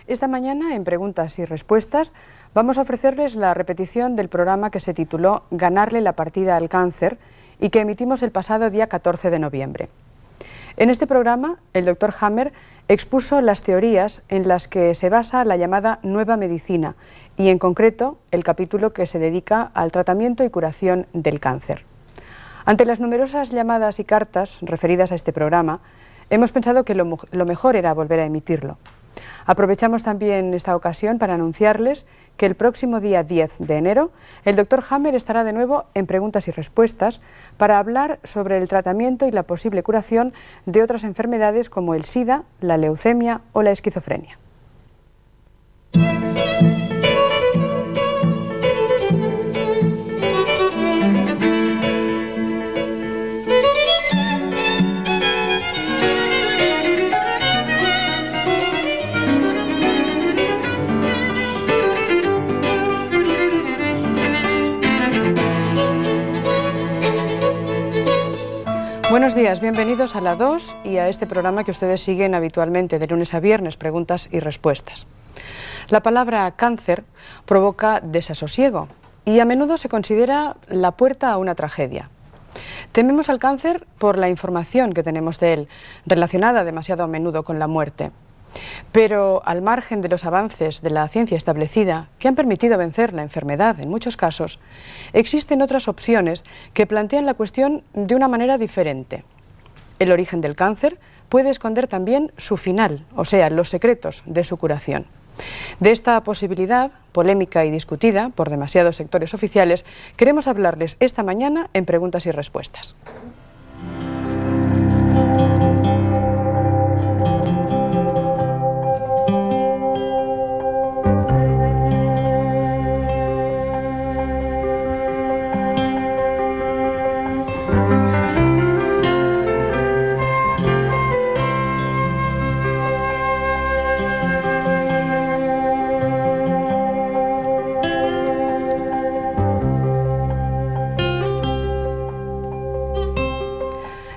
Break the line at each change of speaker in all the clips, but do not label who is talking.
Esta mañana, en Preguntas y Respuestas, vamos a ofrecerles la repetición del programa que se tituló Ganarle la partida al cáncer y que emitimos el pasado día 14 de noviembre. En este programa, el Dr. Hammer expuso las teorías en las que se basa la llamada Nueva Medicina y, en concreto, el capítulo que se dedica al tratamiento y curación del cáncer. Ante las numerosas llamadas y cartas referidas a este programa, hemos pensado que lo mejor era volver a emitirlo. Aprovechamos también esta ocasión para anunciarles que el próximo día 10 de enero el Dr. Hammer estará de nuevo en Preguntas y Respuestas para hablar sobre el tratamiento y la posible curación de otras enfermedades como el SIDA, la leucemia o la esquizofrenia. Buenos días, bienvenidos a La 2 y a este programa que ustedes siguen habitualmente de lunes a viernes, Preguntas y Respuestas. La palabra cáncer provoca desasosiego y a menudo se considera la puerta a una tragedia. Tememos al cáncer por la información que tenemos de él, relacionada demasiado a menudo con la muerte. Pero al margen de los avances de la ciencia establecida, que han permitido vencer la enfermedad en muchos casos, existen otras opciones que plantean la cuestión de una manera diferente. El origen del cáncer puede esconder también su final, o sea, los secretos de su curación. De esta posibilidad, polémica y discutida por demasiados sectores oficiales, queremos hablarles esta mañana en Preguntas y Respuestas.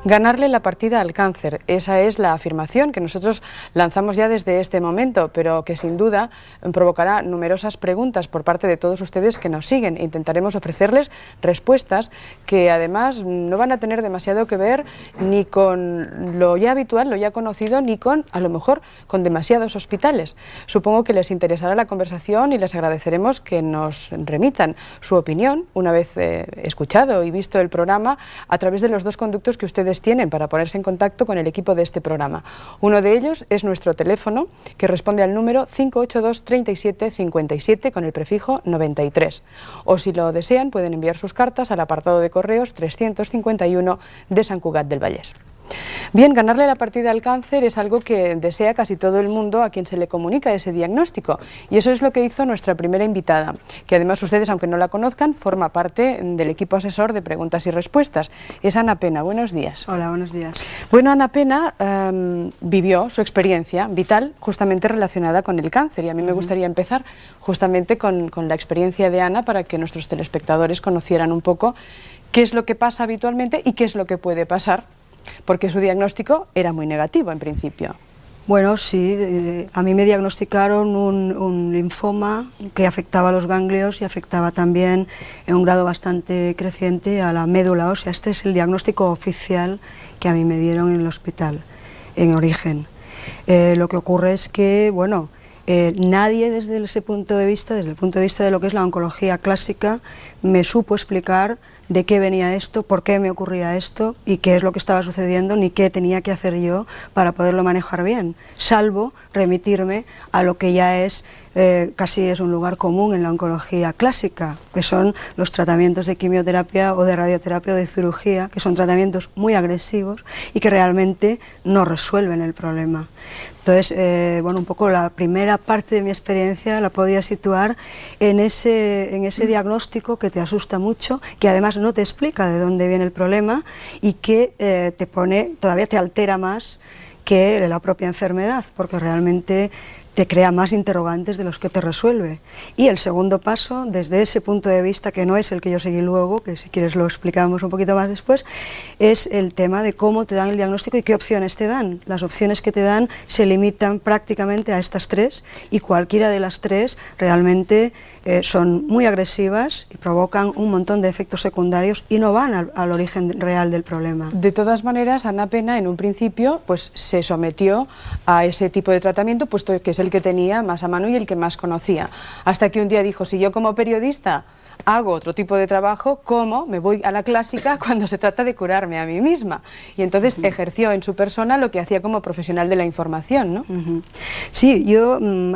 Ganarle la partida al cáncer, esa es la afirmación que nosotros lanzamos ya desde este momento, pero que sin duda provocará numerosas preguntas por parte de todos ustedes que nos siguen. Intentaremos ofrecerles respuestas que además no van a tener demasiado que ver ni con lo ya habitual, lo ya conocido, ni con, a lo mejor, con demasiados hospitales. Supongo que les interesará la conversación y les agradeceremos que nos remitan su opinión, una vez escuchado y visto el programa, a través de los dos conductos que ustedes tienen para ponerse en contacto con el equipo de este programa. Uno de ellos es nuestro teléfono, que responde al número 582 37 57 con el prefijo 93. O si lo desean, pueden enviar sus cartas al apartado de correos 351 de Sant Cugat del Vallès. Bien, ganarle la partida al cáncer es algo que desea casi todo el mundo a quien se le comunica ese diagnóstico, y eso es lo que hizo nuestra primera invitada, que además ustedes, aunque no la conozcan, forma parte del equipo asesor de Preguntas y Respuestas. Es Ana Pena. Buenos días.
Hola, buenos días.
Bueno, Ana Pena vivió su experiencia vital justamente relacionada con el cáncer, y a mí me gustaría empezar justamente con la experiencia de Ana para que nuestros telespectadores conocieran un poco qué es lo que pasa habitualmente y qué es lo que puede pasar, porque su diagnóstico era muy negativo en principio.
Bueno, sí, a mí me diagnosticaron un linfoma que afectaba a los ganglios y afectaba también en un grado bastante creciente a la médula ósea. Este es el diagnóstico oficial que a mí me dieron en el hospital, en origen. Lo que ocurre es que, bueno, nadie desde ese punto de vista, desde el punto de vista de lo que es la oncología clásica, me supo explicar de qué venía esto, por qué me ocurría esto y qué es lo que estaba sucediendo, ni qué tenía que hacer yo para poderlo manejar bien, salvo remitirme a lo que ya es, casi es un lugar común en la oncología clásica, que son los tratamientos de quimioterapia o de radioterapia o de cirugía, que son tratamientos muy agresivos y que realmente no resuelven el problema. Entonces, bueno, un poco la primera parte de mi experiencia la podría situar en ese diagnóstico que te asusta mucho, que además no te explica de dónde viene el problema y que todavía te altera más que la propia enfermedad, porque realmente te crea más interrogantes de los que te resuelve. Y el segundo paso, desde ese punto de vista, que no es el que yo seguí luego, que si quieres lo explicamos un poquito más después, es el tema de cómo te dan el diagnóstico y qué opciones te dan. Las opciones que te dan se limitan prácticamente a estas tres, y cualquiera de las tres realmente son muy agresivas y provocan un montón de efectos secundarios y no van al origen real del problema.
De todas maneras, Ana Pena en un principio pues se sometió a ese tipo de tratamiento, puesto que es el que tenía más a mano y el que más conocía, hasta que un día dijo: si yo como periodista hago otro tipo de trabajo, ¿cómo me voy a la clásica cuando se trata de curarme a mí misma? Y entonces ejerció en su persona lo que hacía como profesional de la información, ¿no?
Sí,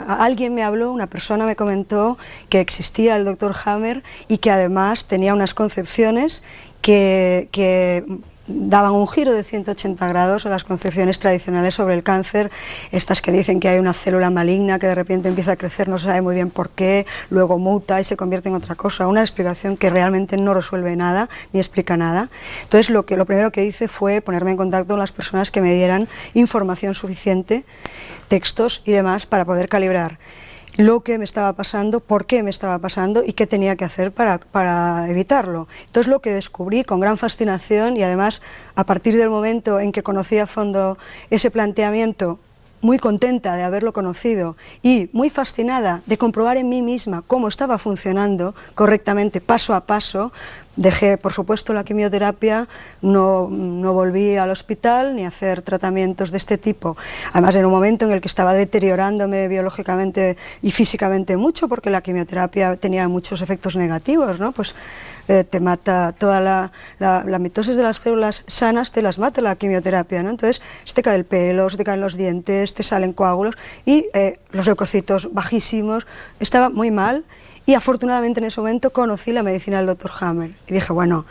alguien me habló, una persona me comentó que existía el Dr. Hammer y que además tenía unas concepciones que daban un giro de 180 grados a las concepciones tradicionales sobre el cáncer, estas que dicen que hay una célula maligna que de repente empieza a crecer, no se sabe muy bien por qué, luego muta y se convierte en otra cosa, una explicación que realmente no resuelve nada ni explica nada. Entonces lo primero que hice fue ponerme en contacto con las personas que me dieran información suficiente, textos y demás, para poder calibrar lo que me estaba pasando, por qué me estaba pasando y qué tenía que hacer para evitarlo. Entonces lo que descubrí con gran fascinación, y además a partir del momento en que conocí a fondo ese planteamiento, muy contenta de haberlo conocido y muy fascinada de comprobar en mí misma cómo estaba funcionando correctamente, paso a paso. Dejé, por supuesto, la quimioterapia, no volví al hospital ni a hacer tratamientos de este tipo. Además, en un momento en el que estaba deteriorándome biológicamente y físicamente mucho, porque la quimioterapia tenía muchos efectos negativos, ¿no? Pues te mata toda la mitosis de las células sanas, te las mata la quimioterapia, ¿no? Entonces, se te cae el pelo, se te caen los dientes, te salen coágulos y los leucocitos bajísimos. Estaba muy mal. Y afortunadamente en ese momento conocí la medicina del Dr. Hammer y dije, bueno,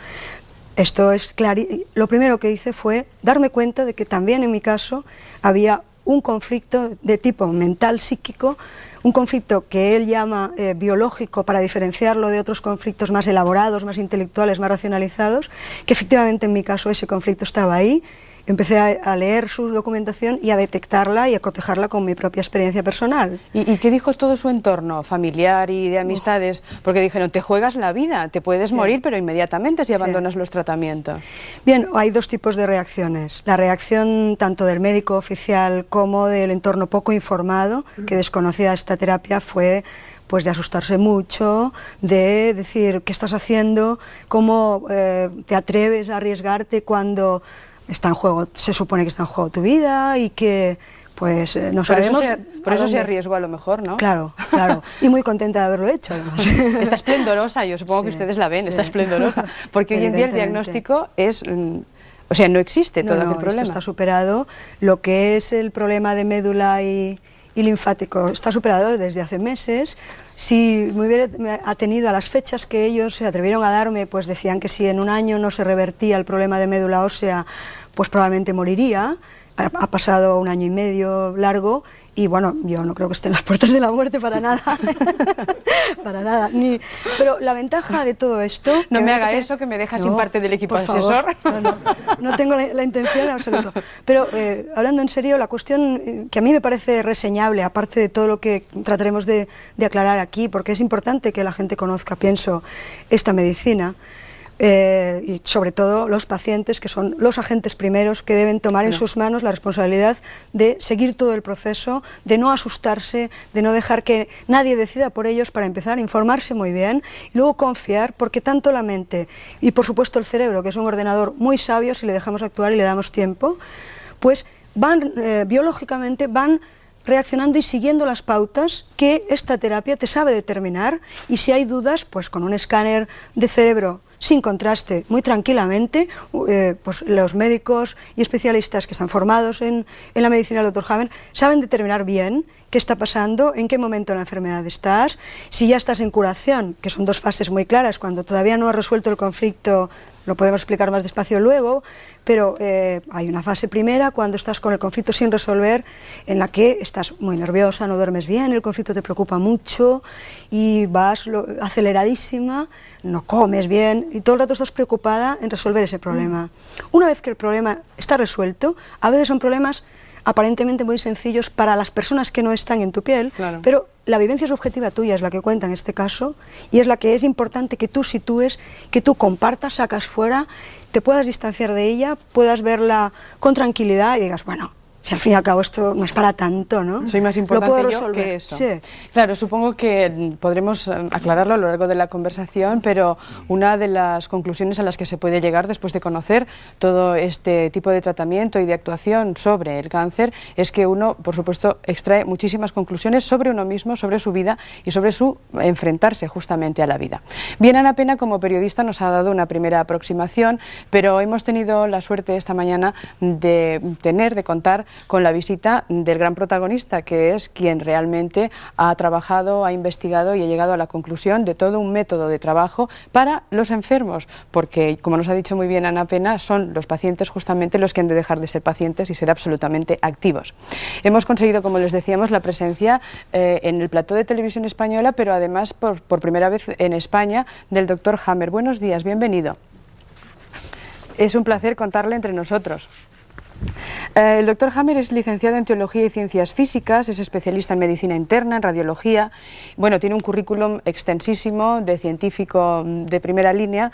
esto es claro. Lo primero que hice fue darme cuenta de que también en mi caso había un conflicto de tipo mental, psíquico, un conflicto que él llama biológico, para diferenciarlo de otros conflictos más elaborados, más intelectuales, más racionalizados, que efectivamente en mi caso ese conflicto estaba ahí. Empecé a leer su documentación y a detectarla y a cotejarla con mi propia experiencia personal.
¿Y qué dijo todo su entorno familiar y de amistades? Porque dijeron, te juegas la vida, te puedes morir, pero inmediatamente si abandonas los tratamientos.
Bien, hay dos tipos de reacciones. La reacción tanto del médico oficial como del entorno poco informado, que desconocía esta terapia, fue pues de asustarse mucho, de decir, ¿qué estás haciendo? ¿Cómo te atreves a arriesgarte cuando está en juego, se supone que está en juego tu vida y que pues no sabemos...
Por eso se arriesgó a lo mejor, ¿no?
Claro, claro, y muy contenta de haberlo hecho además.
Está esplendorosa, yo supongo que ustedes la ven, está esplendorosa, porque hoy en día el diagnóstico es... O sea, no existe todo aquel problema.
Esto está superado. Lo que es el problema de médula y linfático está superado desde hace meses. Si me hubiera atenido a las fechas que ellos se atrevieron a darme, pues decían que si en un año no se revertía el problema de médula ósea, pues probablemente moriría. Ha pasado un año y medio largo y bueno, yo no creo que esté en las puertas de la muerte para nada, para nada. Pero la ventaja de todo esto...
No me haga eso, que me deja sin parte del equipo asesor.
No tengo la intención en absoluto. Pero hablando en serio, la cuestión que a mí me parece reseñable, aparte de todo lo que trataremos de aclarar aquí, porque es importante que la gente conozca, pienso, esta medicina, y sobre todo los pacientes, que son los agentes primeros que deben tomar en sus manos la responsabilidad de seguir todo el proceso, de no asustarse, de no dejar que nadie decida por ellos, para empezar a informarse muy bien y luego confiar, porque tanto la mente y por supuesto el cerebro, que es un ordenador muy sabio si le dejamos actuar y le damos tiempo, pues van biológicamente van reaccionando y siguiendo las pautas que esta terapia te sabe determinar, y si hay dudas, pues con un escáner de cerebro sin contraste, muy tranquilamente, pues los médicos y especialistas que están formados en la medicina del Dr. Hammer saben determinar bien qué está pasando, en qué momento de la enfermedad estás, si ya estás en curación, que son dos fases muy claras. Cuando todavía no has resuelto el conflicto, lo podemos explicar más despacio luego, pero hay una fase primera cuando estás con el conflicto sin resolver, en la que estás muy nerviosa, no duermes bien, el conflicto te preocupa mucho y vas aceleradísima, no comes bien y todo el rato estás preocupada en resolver ese problema. Una vez que el problema está resuelto, a veces son problemas aparentemente muy sencillos para las personas que no están en tu piel,
claro,
pero la vivencia subjetiva tuya es la que cuenta en este caso y es la que es importante que tú sitúes, que tú compartas, sacas fuera, te puedas distanciar de ella, puedas verla con tranquilidad y digas, bueno, si al fin y al cabo esto no es para tanto, ¿no?
Soy más importante yo que eso.
Sí.
Claro, supongo que podremos aclararlo a lo largo de la conversación, pero una de las conclusiones a las que se puede llegar después de conocer todo este tipo de tratamiento y de actuación sobre el cáncer es que uno, por supuesto, extrae muchísimas conclusiones sobre uno mismo, sobre su vida y sobre su enfrentarse justamente a la vida. Bien, Ana Pena, como periodista, nos ha dado una primera aproximación, pero hemos tenido la suerte esta mañana de contar con la visita del gran protagonista, que es quien realmente ha trabajado, ha investigado y ha llegado a la conclusión de todo un método de trabajo para los enfermos, porque, como nos ha dicho muy bien Ana Pena, son los pacientes justamente los que han de dejar de ser pacientes y ser absolutamente activos. Hemos conseguido, como les decíamos, la presencia en el plató de Televisión Española, pero además por primera vez en España, del doctor Hammer. Buenos días, bienvenido. Es un placer contarle entre nosotros. El doctor Hammer es licenciado en Teología y Ciencias Físicas, es especialista en Medicina Interna, en Radiología. Bueno, tiene un currículum extensísimo de científico de primera línea,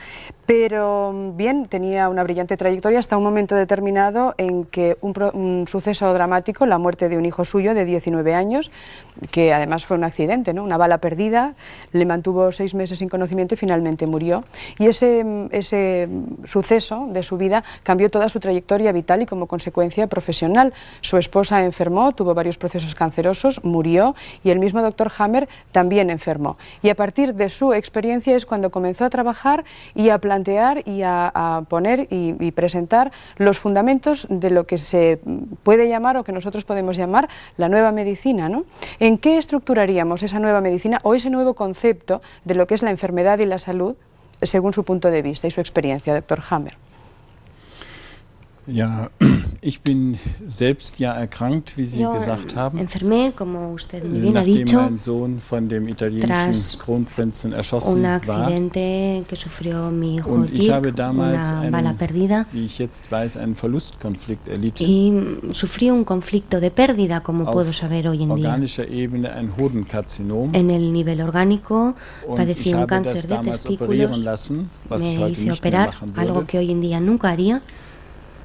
pero bien, tenía una brillante trayectoria hasta un momento determinado en que un suceso dramático, la muerte de un hijo suyo de 19 años, que además fue un accidente, ¿no? Una bala perdida, le mantuvo 6 meses sin conocimiento y finalmente murió. Y ese suceso de su vida cambió toda su trayectoria vital y como consecuencia profesional. Su esposa enfermó, tuvo varios procesos cancerosos, murió y el mismo doctor Hammer también enfermó. Y a partir de su experiencia es cuando comenzó a trabajar y a plantear y a poner y presentar los fundamentos de lo que se puede llamar o que nosotros podemos llamar la nueva medicina, ¿no? ¿En qué estructuraríamos esa nueva medicina o ese nuevo concepto de lo que es la enfermedad y la salud según su punto de vista y su experiencia, doctor Hammer?
Ja, ich bin selbst ja erkrankt, wie Sie gesagt haben.
Enfermé, como usted muy bien ha dicho,
mein Sohn von dem italienischen Kronprinzen erschossen
un accidente que sufrió mi hijo
und ich habe
Dirk,
damals
una bala perdida,
wie ich jetzt weiß, einen Verlustkonflikt erlitten.
Y sufrí un conflicto de pérdida, como puedo saber hoy en día.
Organischer Ebene ein Hodenkarzinom.
En el nivel orgánico padecí un
habe
cáncer
das
de
damals operieren
testículos,
lassen, was ich
me
heute
hice
nicht mehr
operar,
machen würde.
algo que hoy en día nunca haría.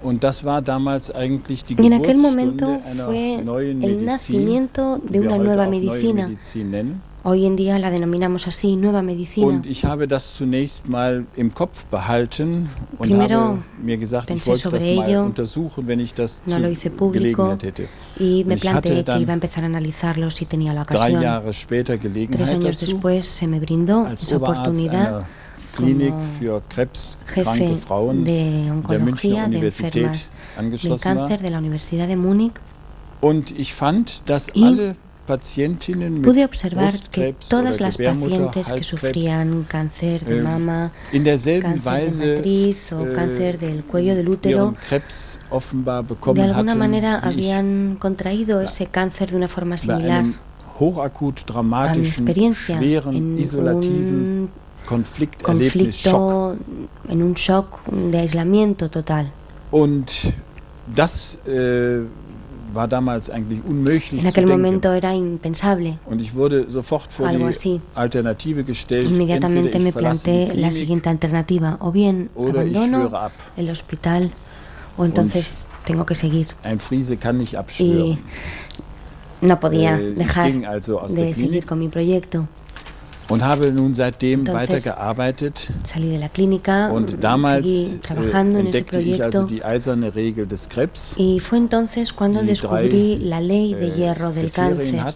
Und das war damals eigentlich die
Y en aquel momento
Geburtsstunde
fue
einer neuen
el
Medizin,
nacimiento de
die wir
una
heute
nueva
auch neue
medicina.
Medizin nennen.
Hoy en día la denominamos así, nueva medicina.
Und ich habe das zunächst mal im Kopf behalten und
Primero
habe mir gesagt, ich wollte das mal untersuchen, wenn ich das
no lo hice público,
Gelegenheit hätte.
Y me
Und ich hatte
planteé que
dann
iba a empezar a analizarlo si tenía la
3
ocasión.
Jahre später
3
Gelegenheit
años
dazu,
después se me brindó
als
esa
Oberarzt
oportunidad
einer Klinik
como
für krebskranke
jefe
Frauen
de
der Münchner
oncología de
Universität
enfermas de
angeschlossen war.
cáncer de la Universidad de Múnich.
Und ich fand, dass
Y
alle Patientinnen
pude
mit
observar que
Brustkrebs
todas
oder
las
Gebärmutter,
pacientes que
Halskrebs
sufrían cáncer de mama,
in derselben
cáncer de
Weise
matriz o cáncer del cuello del útero,
ihren Krebs offenbar
de
bekommen
alguna
hatten,
manera
wie ich
habían contraído ese cáncer de una forma
bei
similar
einem hochakut
a mi
dramatischen,
experiencia
schweren,
en
isolativen
un
Konflikterlebnis-Schock.
conflicto, en un shock de aislamiento total.
Und das war damals eigentlich unmöglich
En aquel
zu denken.
momento era impensable.
Und ich wurde sofort vor
Algo
die
así.
Alternative gestellt,
Inmediatamente
entweder
me
ich verlasse die
planteé la
Klinik
siguiente alternativa, o bien
oder ich
abandono
schwöre ab.
el hospital o entonces tengo que seguir.
Ein Friese kann nicht
Y
abschwören.
no podía
Ich
dejar
ging also aus
de
der
seguir
Klinik
con mi proyecto.
und habe nun seitdem
Entonces,
weitergearbeitet.
Salí de la clínica,
Und damals
seguí trabajando en ese
entdeckte ich also
proyecto
die eiserne Regel des Krebs,
y fue entonces cuando
die
descubrí
3
la ley de hierro del
Kriterien
cáncer,
hat.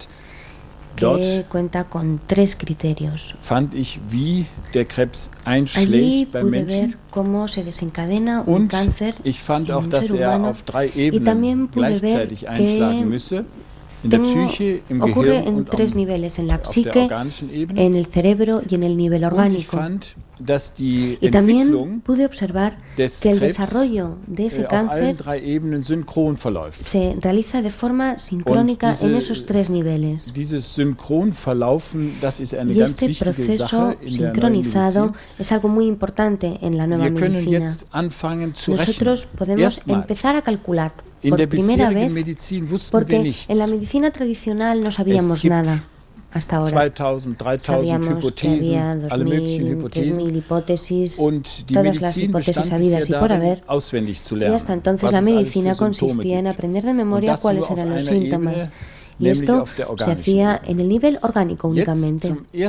Dort
que cuenta con 3 criterios.
fand ich, wie der Krebs
Allí
einschlägt beim
pude ver
Menschen.
cómo se desencadena un
Und
cáncer
ich fand
en
auch,
un
dass
ser
er
humano
auf 3
y
Ebenen
también pude ver
gleichzeitig einschlagen
que
müsse. In der Psyche, im
ocurre
Gehirn
en
und
3 niveles, en la
auf der
psique,
organischen Ebene.
en el cerebro y en el nivel
Und ich
orgánico.
fand, dass die
Y también
Entwicklung
pude observar
des
que el
Krebs
desarrollo de ese
auf allen
cáncer
3 Ebenen synchron verläuft.
se realiza de forma sincrónica
Und diese-
en esos 3 niveles.
Dieses Synchronverlaufen, das ist eine
Y
ganz
este
wichtige
proceso
Sache in der neuen
sincronizado
Medizin.
es algo muy importante en la nueva
Wir können
medicina.
jetzt anfangen zu rechnen.
Nosotros podemos
Erstmals
empezar a calcular. por primera vez, porque en la medicina tradicional no sabíamos nada hasta ahora.
2000, 3000
Sabíamos que había 2000, 3000 hipótesis, todas las hipótesis habidas y por haber, y hasta entonces la medicina consistía en aprender de memoria cuáles eran los síntomas. Y esto se hacía en el nivel orgánico únicamente. Y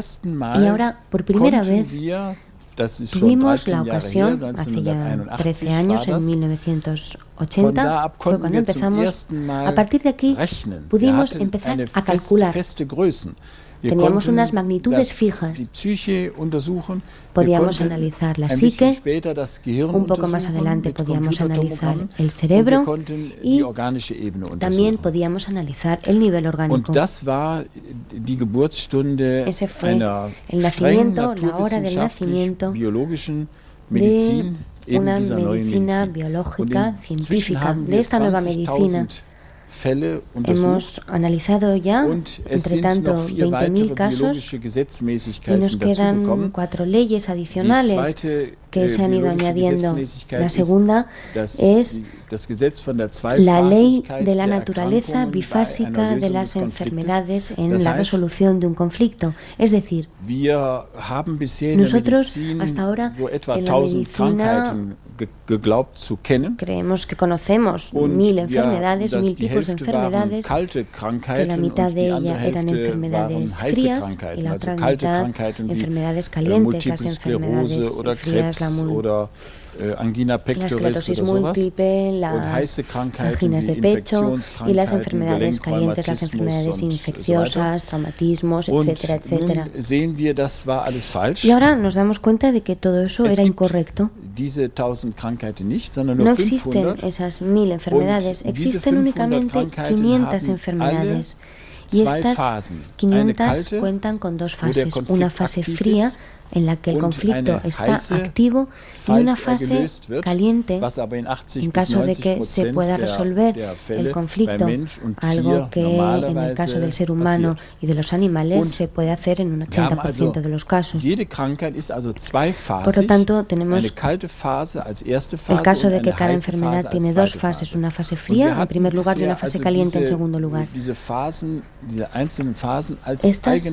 ahora, por primera vez, tuvimos la ocasión, hace ya 13 años, en 1980, fue cuando empezamos. A partir de aquí pudimos empezar a calcular. Teníamos unas magnitudes fijas. Podíamos analizar la psique, un poco más adelante podíamos analizar el cerebro y también podíamos analizar el nivel orgánico. Ese fue el nacimiento, la hora del nacimiento de una medicina biológica científica, de esta nueva medicina. Hemos analizado ya, entre tanto, 20.000 casos y nos quedan 4 leyes adicionales que se han ido añadiendo. La segunda es la ley de la naturaleza bifásica de las enfermedades en la resolución de un conflicto. Es decir, nosotros hasta ahora en la medicina creemos que conocemos 1000 enfermedades, 1000 tipos de enfermedades, que la mitad de ellas eran enfermedades frías y la otra mitad enfermedades calientes, las enfermedades frías, la esclerosis múltiple, las anginas de pecho y las enfermedades calientes, las enfermedades infecciosas, traumatismos, etcétera, etcétera. Y ahora nos damos cuenta de que todo eso era incorrecto. No existen esas 1000 enfermedades, existen únicamente 500 enfermedades. Y estas 500 cuentan con 2 fases, una fase fría en la que el conflicto está activo y una fase caliente en caso de que se pueda resolver el conflicto, algo que en el caso del ser humano y de los animales se puede hacer en un 80% de los casos. Por lo tanto, tenemos el caso de que cada enfermedad tiene 2 fases, una fase fría en primer lugar y una fase caliente en segundo lugar. Estas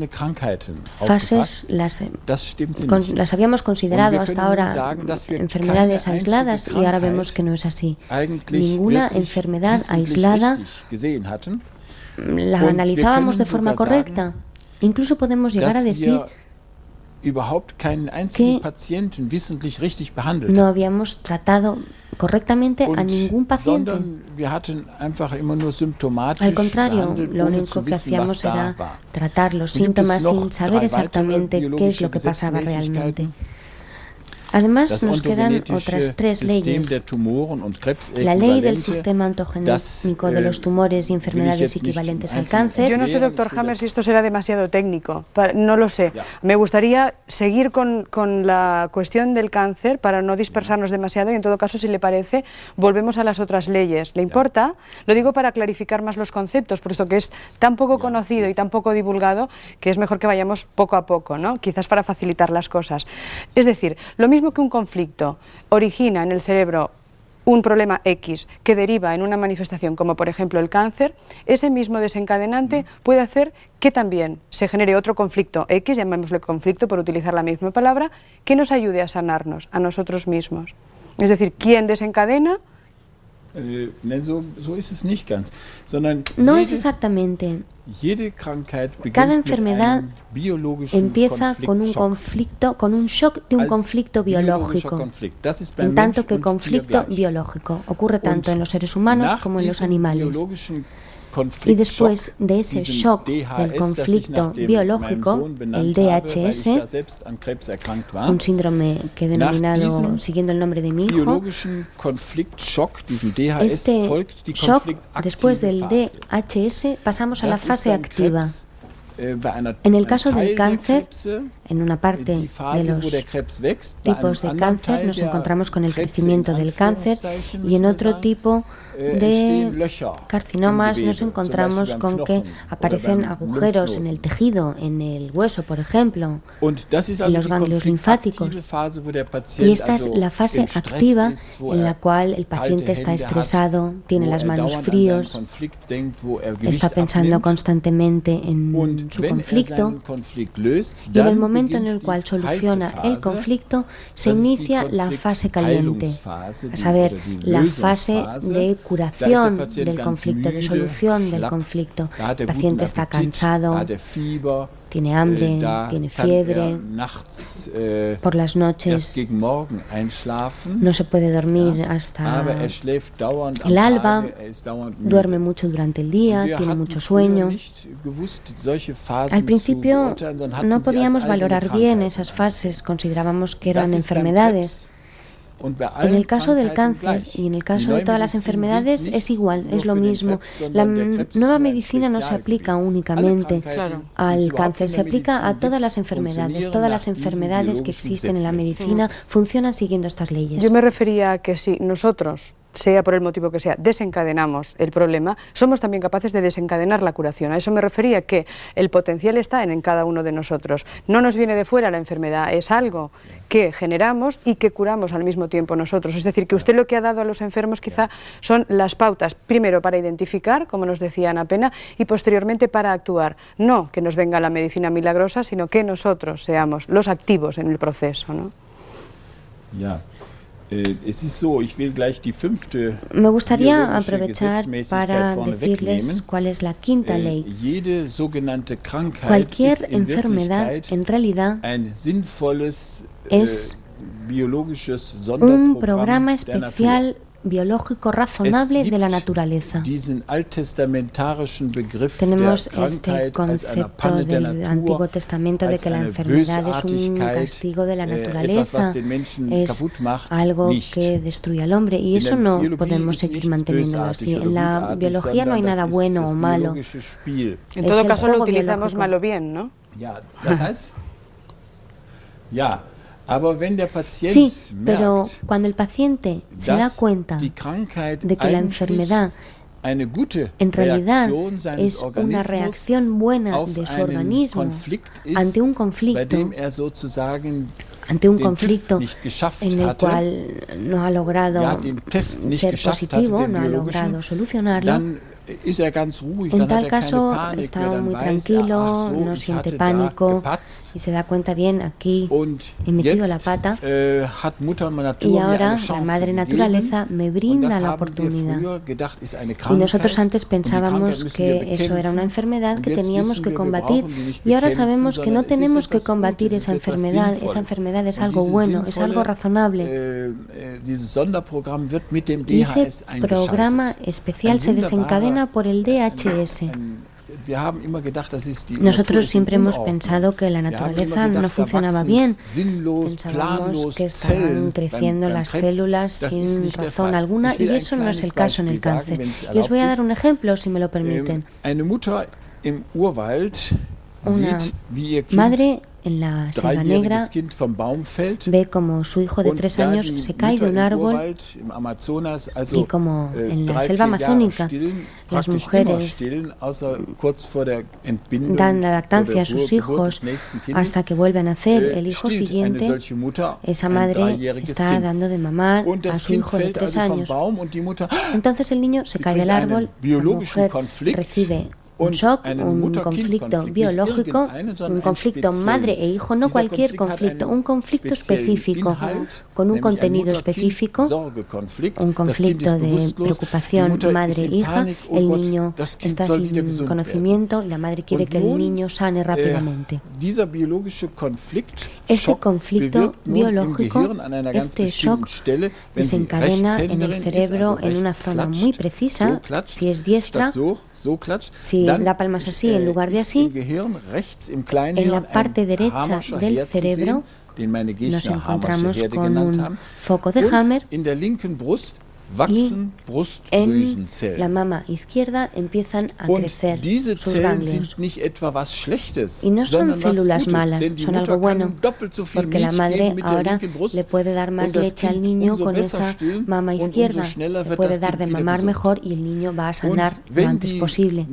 fases las habíamos considerado hasta ahora enfermedades aisladas y ahora vemos que no es así. Ninguna enfermedad aislada la analizábamos de forma correcta. Incluso podemos llegar a decir que no habíamos tratado correctamente a ningún paciente. Al contrario, lo único que hacíamos era tratar los síntomas sin saber exactamente qué es lo que pasaba realmente. Además, nos quedan otras 3 leyes. La ley del sistema ontogenético de los tumores y enfermedades equivalentes al cáncer.
Yo no sé, doctor Hammer, si esto será demasiado técnico. No lo sé. Me gustaría seguir con la cuestión del cáncer para no dispersarnos demasiado y, en todo caso, si le parece, volvemos a las otras leyes. ¿Le importa? Lo digo para clarificar más los conceptos, puesto que es tan poco conocido y tan poco divulgado que es mejor que vayamos poco a poco, ¿no? Quizás para facilitar las cosas. Es decir, lo mismo que un conflicto origina en el cerebro un problema X que deriva en una manifestación como por ejemplo el cáncer, ese mismo desencadenante puede hacer que también se genere otro conflicto X, llamémosle conflicto por utilizar la misma palabra, que nos ayude a sanarnos a nosotros mismos. Es decir, ¿quién desencadena?
No es exactamente. Cada enfermedad empieza con un conflicto, con un shock de un conflicto biológico, en tanto que conflicto biológico ocurre tanto en los seres humanos como en los animales. Y después de ese shock del conflicto biológico, el DHS, un síndrome que he denominado siguiendo el nombre de mi hijo, este shock, después del DHS, pasamos a la fase activa. En el caso del cáncer, en una parte de los tipos de cáncer nos encontramos con el crecimiento del cáncer y en otro tipo de carcinomas nos encontramos con que aparecen agujeros en el tejido, en el hueso, por ejemplo, en los ganglios linfáticos. Y esta es la fase activa en la cual el paciente está estresado, tiene las manos fríos, está pensando constantemente en su conflicto y en el momento en el cual soluciona el conflicto se inicia la fase caliente, a saber, la fase de curación del conflicto, de solución del conflicto. El paciente está cansado, tiene hambre, tiene fiebre, por las noches no se puede dormir hasta el alba, duerme mucho durante el día, tiene mucho sueño. Al principio no podíamos valorar bien esas fases, considerábamos que eran enfermedades. En el caso del cáncer y en el caso de todas las enfermedades es igual, es lo mismo. La nueva medicina no se aplica únicamente al cáncer, se aplica a todas las enfermedades. Todas las enfermedades que existen en la medicina funcionan siguiendo estas leyes.
Yo me refería a que si nosotros, sea por el motivo que sea, desencadenamos el problema, somos también capaces de desencadenar la curación. A eso me refería, que el potencial está en cada uno de nosotros. No nos viene de fuera la enfermedad, es algo que generamos y que curamos al mismo tiempo nosotros. Es decir, que usted lo que ha dado a los enfermos quizá son las pautas, primero para identificar, como nos decía Ana Pena, y posteriormente para actuar. No que nos venga la medicina milagrosa, sino que nosotros seamos los activos en el proceso, ¿no?
Me gustaría aprovechar para decirles cuál es la quinta ley. Cualquier enfermedad en realidad es un programa especial biológico razonable de la naturaleza. Tenemos este concepto del Antiguo Testamento de que la enfermedad es un castigo de la naturaleza, es algo que destruye al hombre, y eso no podemos seguir manteniéndolo así. En la biología no hay nada bueno o malo.
En todo caso lo utilizamos mal o bien, ¿no?
Sí, pero cuando el paciente se da cuenta de que la enfermedad en realidad es una reacción buena de su organismo ante un conflicto en el cual no ha logrado ser positivo, no ha logrado solucionarlo, en tal caso está muy tranquilo, no siente pánico y se da cuenta, bien, aquí he metido la pata y ahora la madre naturaleza me brinda la oportunidad. Y nosotros antes pensábamos que eso era una enfermedad que teníamos que combatir, y ahora sabemos que no tenemos que combatir esa enfermedad es algo bueno, es algo razonable. Y ese programa especial se desencadena por el DHS. Nosotros siempre hemos pensado que la naturaleza no funcionaba bien. Pensábamos que estaban creciendo las células sin razón alguna, y eso no es el caso en el cáncer. Y os voy a dar un ejemplo, si me lo permiten. Una madre en la selva negra ve como su hijo de 3 años se cae de un árbol, y como en la selva amazónica las mujeres dan la lactancia a sus hijos hasta que vuelven a nacer el hijo siguiente, esa madre está dando de mamar a su hijo de 3 años. Entonces el niño se cae del árbol, la mujer recibe un shock, un conflicto biológico, un conflicto madre e hijo, no cualquier conflicto, un conflicto específico, con un contenido específico, un conflicto de preocupación madre-hija. El niño está sin conocimiento y la madre quiere que el niño sane rápidamente. Este conflicto biológico, este shock, desencadena en el cerebro en una zona muy precisa, si es diestra, si da palmas así en lugar de así, en la parte derecha del cerebro nos encontramos con un foco de Hammer, y en la mama izquierda empiezan a crecer sus ganglios. Y no son células malas, son algo bueno, porque la madre ahora le puede dar más leche al niño con esa mama izquierda, le puede dar de mamar mejor y el niño va a sanar lo antes posible.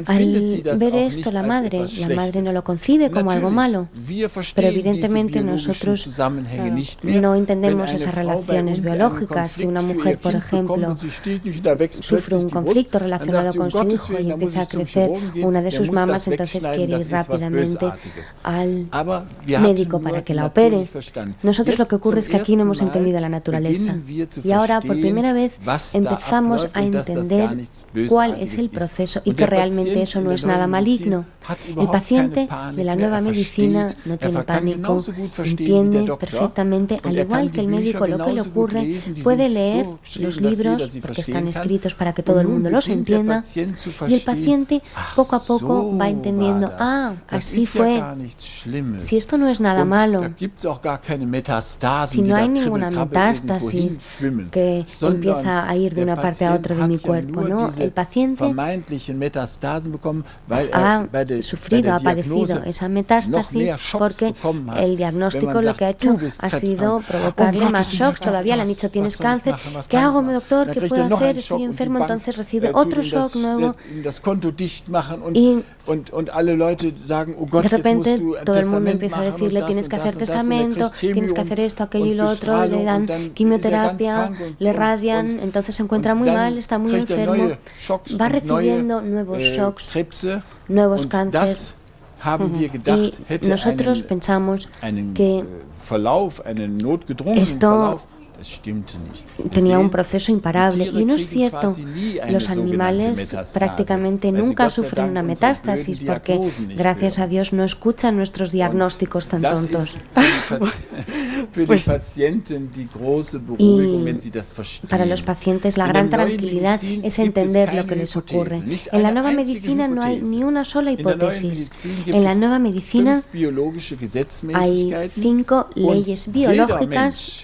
Al ver esto la madre no lo concibe como algo malo, pero evidentemente nosotros no entendemos esas relaciones biológicas. Si una mujer, por ejemplo, sufre un conflicto relacionado con su hijo y empieza a crecer una de sus mamas, entonces quiere ir rápidamente al médico para que la opere. Nosotros lo que ocurre es que aquí no hemos entendido la naturaleza y ahora por primera vez empezamos a entender cuál es el proceso y que realmente eso no es nada maligno. El paciente de la nueva medicina no tiene pánico, entiende perfectamente, al igual que el médico, lo que le ocurre, puede leer los libros porque están escritos para que todo el mundo los entienda y el paciente poco a poco va entendiendo, así fue, si esto no es nada malo, si no hay ninguna metástasis que empieza a ir de una parte a otra de mi cuerpo, ¿no? El paciente ha sufrido, ha padecido esa metástasis porque el diagnóstico lo que ha hecho ha sido provocarle más shocks. Todavía le han dicho, tienes cáncer, ¿qué hago, doctor? ¿Qué puedo hacer? Estoy enfermo. Entonces recibe otro shock nuevo y de repente todo el mundo empieza a decirle, tienes que hacer testamento, tienes que hacer esto, aquello y lo otro, le dan quimioterapia, le radian, entonces se encuentra muy mal, está muy enfermo, va recibiendo nuevos shocks, nuevos cánceres. Y nosotros pensamos que esto tenía un proceso imparable y no es cierto. Los animales prácticamente nunca sufren una metástasis porque gracias a Dios no escuchan nuestros diagnósticos tan tontos. Y para los pacientes la gran tranquilidad es entender lo que les ocurre. En la nueva medicina no hay ni una sola hipótesis. En la nueva medicina hay 5 leyes biológicas.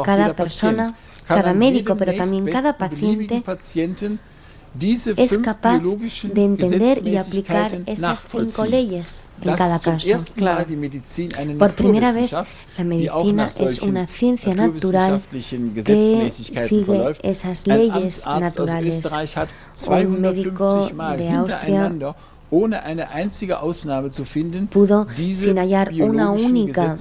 Cada persona, cada médico, pero también cada paciente es capaz de entender y aplicar esas 5 leyes en cada caso. Por primera vez, la medicina es una ciencia natural que sigue esas leyes naturales. Un médico de Austria pudo, sin hallar una única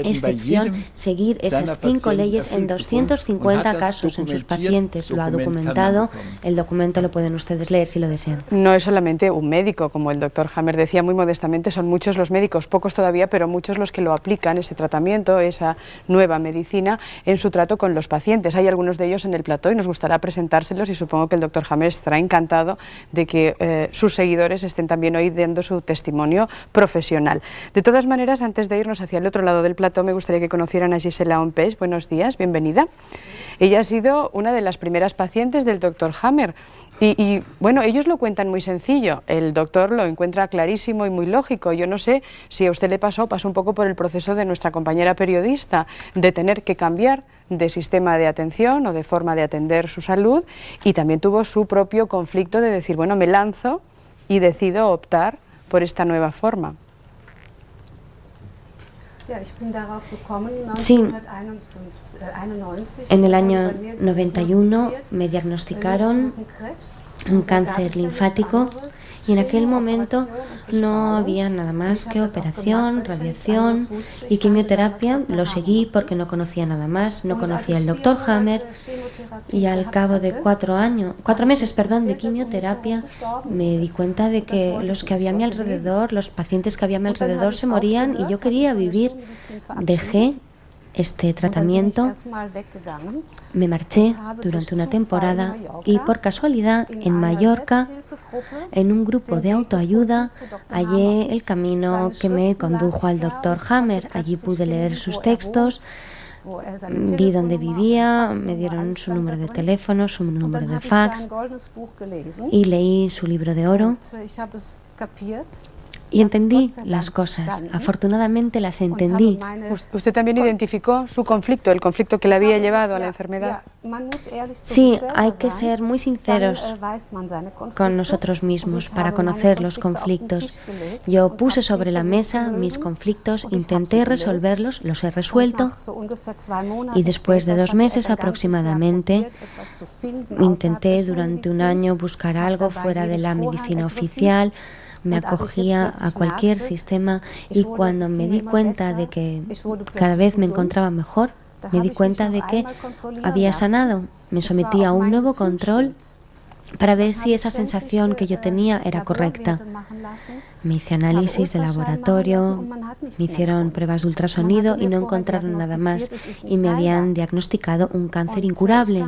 excepción, seguir esas 5 leyes en 250 casos en sus pacientes. Lo ha documentado. El documento lo pueden ustedes leer si lo desean.
No es solamente un médico, como el doctor Hammer decía muy modestamente, son muchos los médicos, pocos todavía, pero muchos los que lo aplican, ese tratamiento, esa nueva medicina, en su trato con los pacientes. Hay algunos de ellos en el plató y nos gustará presentárselos y supongo que el doctor Hammer estará encantado de que sus seguidores estén también hoy dando su testimonio profesional. De todas maneras, antes de irnos hacia el otro lado del plató, me gustaría que conocieran a Gisela Ompeix. Buenos días, bienvenida. Ella ha sido una de las primeras pacientes del doctor Hammer. Y bueno, ellos lo cuentan muy sencillo, el doctor lo encuentra clarísimo y muy lógico. Yo no sé si a usted le pasó un poco por el proceso de nuestra compañera periodista, de tener que cambiar de sistema de atención o de forma de atender su salud, y también tuvo su propio conflicto de decir, bueno, me lanzo y decido optar por esta nueva forma.
Sí, en el año 91 me diagnosticaron un cáncer linfático y en aquel momento no había nada más que operación, radiación y quimioterapia. Lo seguí porque no conocía nada más, no conocía al doctor Hammer y al cabo de 4 meses de quimioterapia me di cuenta de que los que había a mi alrededor, los pacientes que había a mi alrededor se morían y yo quería vivir. Dejé este tratamiento, me marché durante una temporada y por casualidad en Mallorca, en un grupo de autoayuda, hallé el camino que me condujo al doctor Hammer. Allí pude leer sus textos, vi dónde vivía, me dieron su número de teléfono, su número de fax y leí su libro de oro. Y entendí las cosas, afortunadamente las entendí.
Usted también identificó su conflicto, el conflicto que le había llevado a la enfermedad.
Sí, hay que ser muy sinceros con nosotros mismos para conocer los conflictos. Yo puse sobre la mesa mis conflictos, intenté resolverlos, los he resuelto y después de 2 meses aproximadamente intenté durante un año buscar algo fuera de la medicina oficial. Me acogía a cualquier sistema y cuando me di cuenta de que cada vez me encontraba mejor, me di cuenta de que había sanado. Me sometí a un nuevo control para ver si esa sensación que yo tenía era correcta. Me hice análisis de laboratorio, me hicieron pruebas de ultrasonido y no encontraron nada más y me habían diagnosticado un cáncer incurable.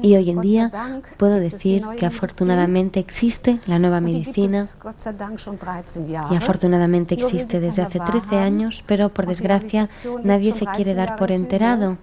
Y hoy en día puedo decir que afortunadamente existe la nueva medicina y afortunadamente existe desde hace 13 años, pero por desgracia nadie se quiere dar por enterado.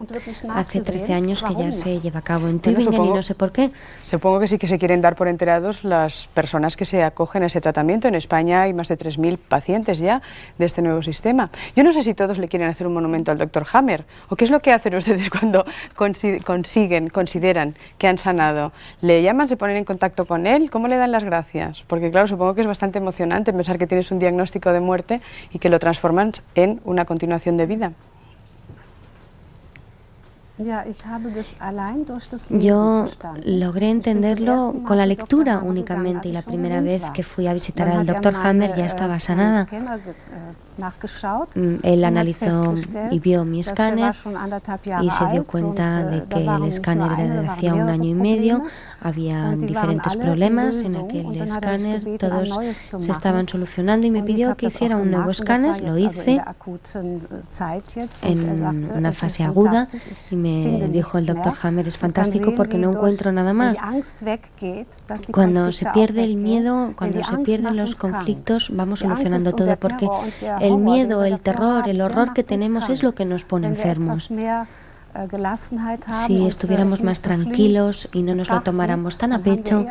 Hace 13 años que ya se lleva a cabo en Tübingen y no sé por qué.
Supongo que sí que se quieren dar por enterados las personas que se acogen a ese tratamiento. En España hay más de 3.000 pacientes ya de este nuevo sistema. Yo no sé si todos le quieren hacer un monumento al Dr. Hammer, o qué es lo que hacen ustedes cuando consideran que han sanado. ¿Le llaman, se ponen en contacto con él? ¿Cómo le dan las gracias? Porque claro, supongo que es bastante emocionante pensar que tienes un diagnóstico de muerte y que lo transforman en una continuación de vida.
Yo logré entenderlo con la lectura únicamente y la primera vez que fui a visitar al Dr. Hammer ya estaba sanada. Él analizó y vio mi escáner y se dio cuenta de que el escáner era de hacía 1 año y medio, había diferentes problemas en aquel escáner, todos se estaban solucionando y me pidió que hiciera un nuevo escáner, lo hice en una fase aguda y me dijo el Dr. Hammer, es fantástico porque no encuentro nada más. Cuando se pierde el miedo, cuando se pierden los conflictos, vamos solucionando todo porque el miedo, el terror, el horror que tenemos es lo que nos pone enfermos. Si estuviéramos más tranquilos y no nos lo tomáramos tan a pecho,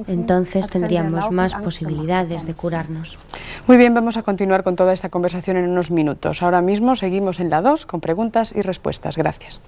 entonces tendríamos más posibilidades de curarnos.
Muy bien, vamos a continuar con toda esta conversación en unos minutos. Ahora mismo seguimos en la 2 con preguntas y respuestas. Gracias.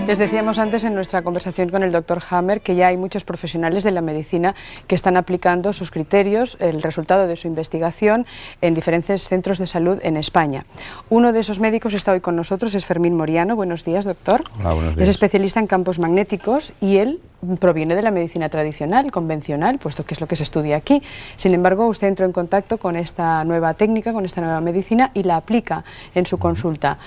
Les decíamos antes en nuestra conversación con el Dr. Hammer que ya hay muchos profesionales de la medicina que están aplicando sus criterios, el resultado de su investigación en diferentes centros de salud en España. Uno de esos médicos está hoy con nosotros, es Fermín Moriano. Buenos días, doctor.
Hola, buenos días.
Es especialista en campos magnéticos y él proviene de la medicina tradicional, convencional, puesto que es lo que se estudia aquí. Sin embargo, usted entró en contacto con esta nueva técnica, con esta nueva medicina y la aplica en su consulta,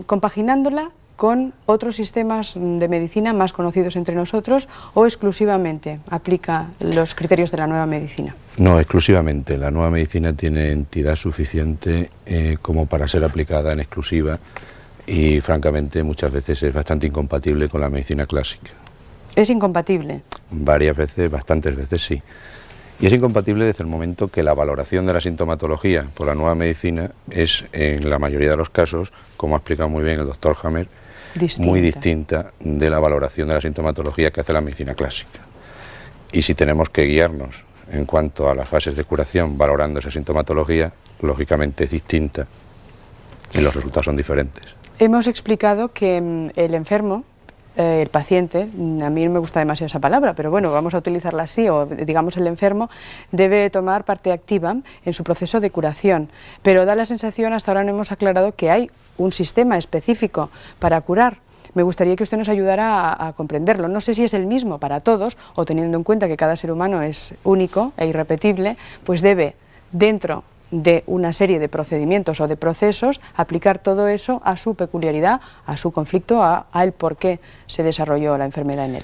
compaginándola con otros sistemas de medicina más conocidos entre nosotros o exclusivamente aplica los criterios de la nueva medicina.
No, exclusivamente. La nueva medicina tiene entidad suficiente como para ser aplicada en exclusiva y francamente muchas veces es bastante incompatible con la medicina clásica.
¿Es incompatible?
Varias veces, bastantes veces sí. Y es incompatible desde el momento que la valoración de la sintomatología por la nueva medicina es, en la mayoría de los casos, como ha explicado muy bien el doctor Hammer, muy distinta de la valoración de la sintomatología que hace la medicina clásica. Y si tenemos que guiarnos en cuanto a las fases de curación valorando esa sintomatología, lógicamente es distinta y los resultados son diferentes.
Hemos explicado que el enfermo, el paciente, a mí no me gusta demasiado esa palabra, pero bueno, vamos a utilizarla así, o digamos el enfermo, debe tomar parte activa en su proceso de curación, pero da la sensación, hasta ahora no hemos aclarado, que hay un sistema específico para curar. Me gustaría que usted nos ayudara a comprenderlo. No sé si es el mismo para todos, o teniendo en cuenta que cada ser humano es único e irrepetible, pues debe, dentro de una serie de procedimientos o de procesos, aplicar todo eso a su peculiaridad, a su conflicto, al por qué se desarrolló la enfermedad en él.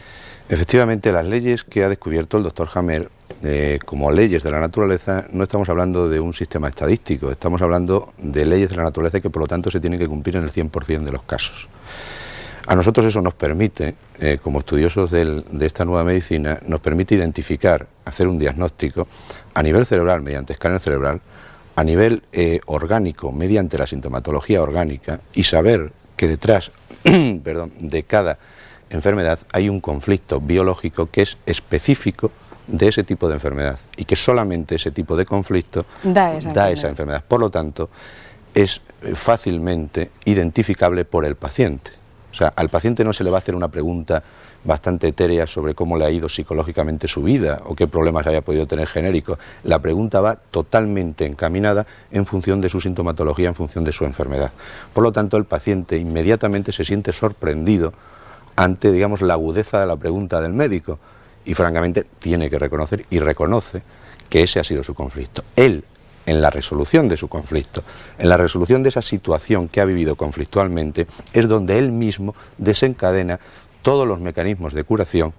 Efectivamente, las leyes que ha descubierto el doctor Hammer, como leyes de la naturaleza, no estamos hablando de un sistema estadístico, estamos hablando de leyes de la naturaleza que por lo tanto se tienen que cumplir en el 100% de los casos. A nosotros eso nos permite, como estudiosos de esta nueva medicina, nos permite identificar, hacer un diagnóstico a nivel cerebral, mediante escáner cerebral, a nivel orgánico, mediante la sintomatología orgánica, y saber que detrás de cada enfermedad hay un conflicto biológico que es específico de ese tipo de enfermedad y que solamente ese tipo de conflicto da esa enfermedad. Por lo tanto, es fácilmente identificable por el paciente. O sea, al paciente no se le va a hacer una pregunta bastante etérea sobre cómo le ha ido psicológicamente su vida o qué problemas haya podido tener genéricos. La pregunta va totalmente encaminada en función de su sintomatología, en función de su enfermedad. Por lo tanto, el paciente inmediatamente se siente sorprendido ante, digamos, la agudeza de la pregunta del médico y francamente tiene que reconocer y reconoce que ese ha sido su conflicto. Él, en la resolución de su conflicto, en la resolución de esa situación que ha vivido conflictualmente, es donde él mismo desencadena todos los mecanismos de curación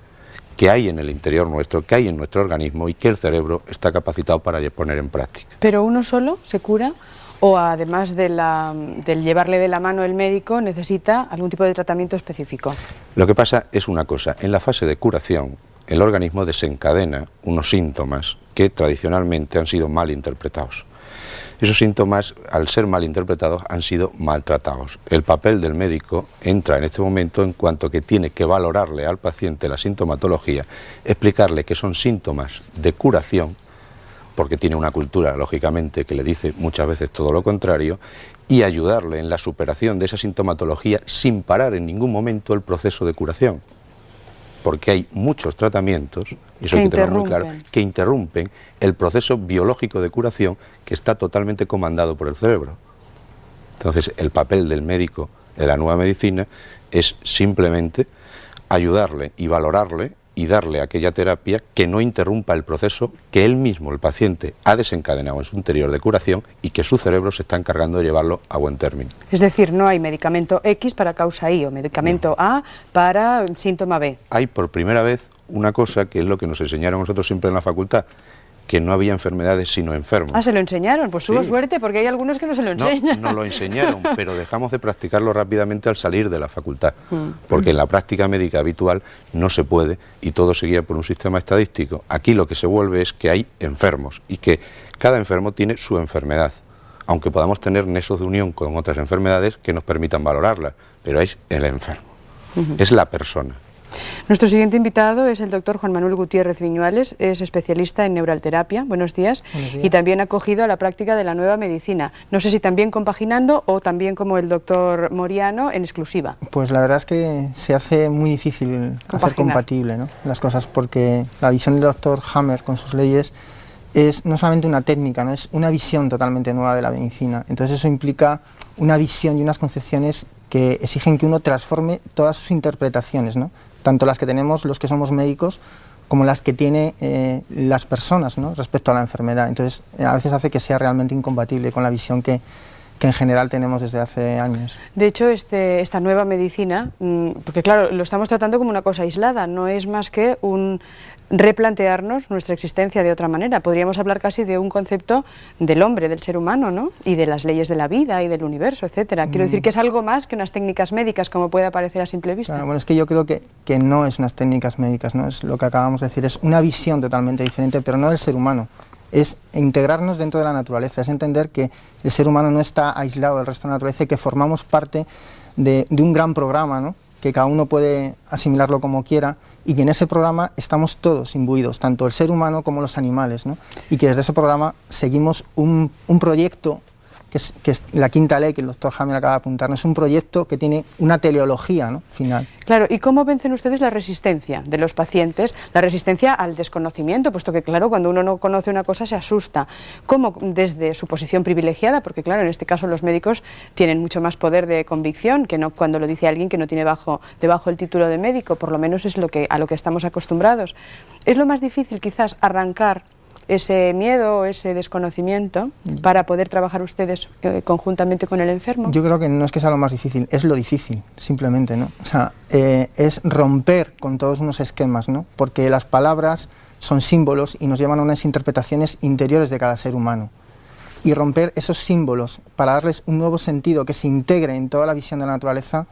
que hay en el interior nuestro, que hay en nuestro organismo y que el cerebro está capacitado para poner en práctica.
¿Pero uno solo se cura o además del llevarle de la mano el médico necesita algún tipo de tratamiento específico?
Lo que pasa es una cosa, en la fase de curación el organismo desencadena unos síntomas que tradicionalmente han sido mal interpretados. Esos síntomas, al ser mal interpretados, han sido maltratados. El papel del médico entra en este momento en cuanto que tiene que valorarle al paciente la sintomatología, explicarle que son síntomas de curación, porque tiene una cultura, lógicamente, que le dice muchas veces todo lo contrario, y ayudarle en la superación de esa sintomatología sin parar en ningún momento el proceso de curación. Porque hay muchos tratamientos, y eso hay que tenerlo muy claro, que interrumpen el proceso biológico de curación que está totalmente comandado por el cerebro. Entonces, el papel del médico de la nueva medicina es simplemente ayudarle y valorarle y darle aquella terapia que no interrumpa el proceso que él mismo, el paciente, ha desencadenado en su interior de curación y que su cerebro se está encargando de llevarlo a buen término.
Es decir, no hay medicamento X para causa Y o medicamento A para síntoma B.
Hay por primera vez una cosa que es lo que nos enseñaron nosotros siempre en la facultad, que no había enfermedades sino enfermos.
Ah, ¿se lo enseñaron? Pues tuvo suerte porque hay algunos que no se lo enseñan.
No lo enseñaron, pero dejamos de practicarlo rápidamente al salir de la facultad, porque en la práctica médica habitual no se puede y todo se guía por un sistema estadístico. Aquí lo que se vuelve es que hay enfermos y que cada enfermo tiene su enfermedad, aunque podamos tener nexos de unión con otras enfermedades que nos permitan valorarlas, pero es el enfermo, es la persona.
Nuestro siguiente invitado es el doctor Juan Manuel Gutiérrez Viñuales, es especialista en neuralterapia. Buenos días.
Buenos días.
Y también ha acogido a la práctica de la nueva medicina. No sé si también compaginando o también como el doctor Moriano en exclusiva.
Pues la verdad es que se hace muy difícil hacer compatible, ¿no?, las cosas, porque la visión del doctor Hammer con sus leyes es no solamente una técnica, ¿no?, es una visión totalmente nueva de la medicina. Entonces eso implica una visión y unas concepciones que exigen que uno transforme todas sus interpretaciones, ¿no?, tanto las que tenemos los que somos médicos como las que tiene las personas, ¿no?, respecto a la enfermedad. Entonces a veces hace que sea realmente incompatible con la visión que en general tenemos desde hace años.
De hecho, esta nueva medicina, porque claro, lo estamos tratando como una cosa aislada, no es más que un replantearnos nuestra existencia de otra manera. Podríamos hablar casi de un concepto del hombre, del ser humano, ¿no?, y de las leyes de la vida y del universo, etcétera. Quiero decir que es algo más que unas técnicas médicas, como puede parecer a simple vista.
Claro, bueno, es que yo creo que no es unas técnicas médicas, ¿no?, es lo que acabamos de decir, es una visión totalmente diferente, pero no del ser humano. Es integrarnos dentro de la naturaleza, es entender que el ser humano no está aislado del resto de la naturaleza y que formamos parte de un gran programa, ¿no?, que cada uno puede asimilarlo como quiera, y que en ese programa estamos todos imbuidos, tanto el ser humano como los animales, ¿no?, y que desde ese programa seguimos un proyecto que es la quinta ley que el doctor Hammer acaba de apuntarnos, es un proyecto que tiene una teleología, ¿no?, final.
Claro, ¿y cómo vencen ustedes la resistencia de los pacientes, la resistencia al desconocimiento? Puesto que, claro, cuando uno no conoce una cosa se asusta. ¿Cómo desde su posición privilegiada? Porque, claro, en este caso los médicos tienen mucho más poder de convicción que no cuando lo dice alguien que no tiene debajo el título de médico, por lo menos es a lo que estamos acostumbrados. ¿Es lo más difícil quizás arrancar ese miedo, ese desconocimiento, para poder trabajar ustedes conjuntamente con el enfermo?
Yo creo que no es que sea lo más difícil, es lo difícil, simplemente, ¿no? O sea, es romper con todos unos esquemas, ¿no?, porque las palabras son símbolos y nos llevan a unas interpretaciones interiores de cada ser humano. Y romper esos símbolos para darles un nuevo sentido que se integre en toda la visión de la naturaleza,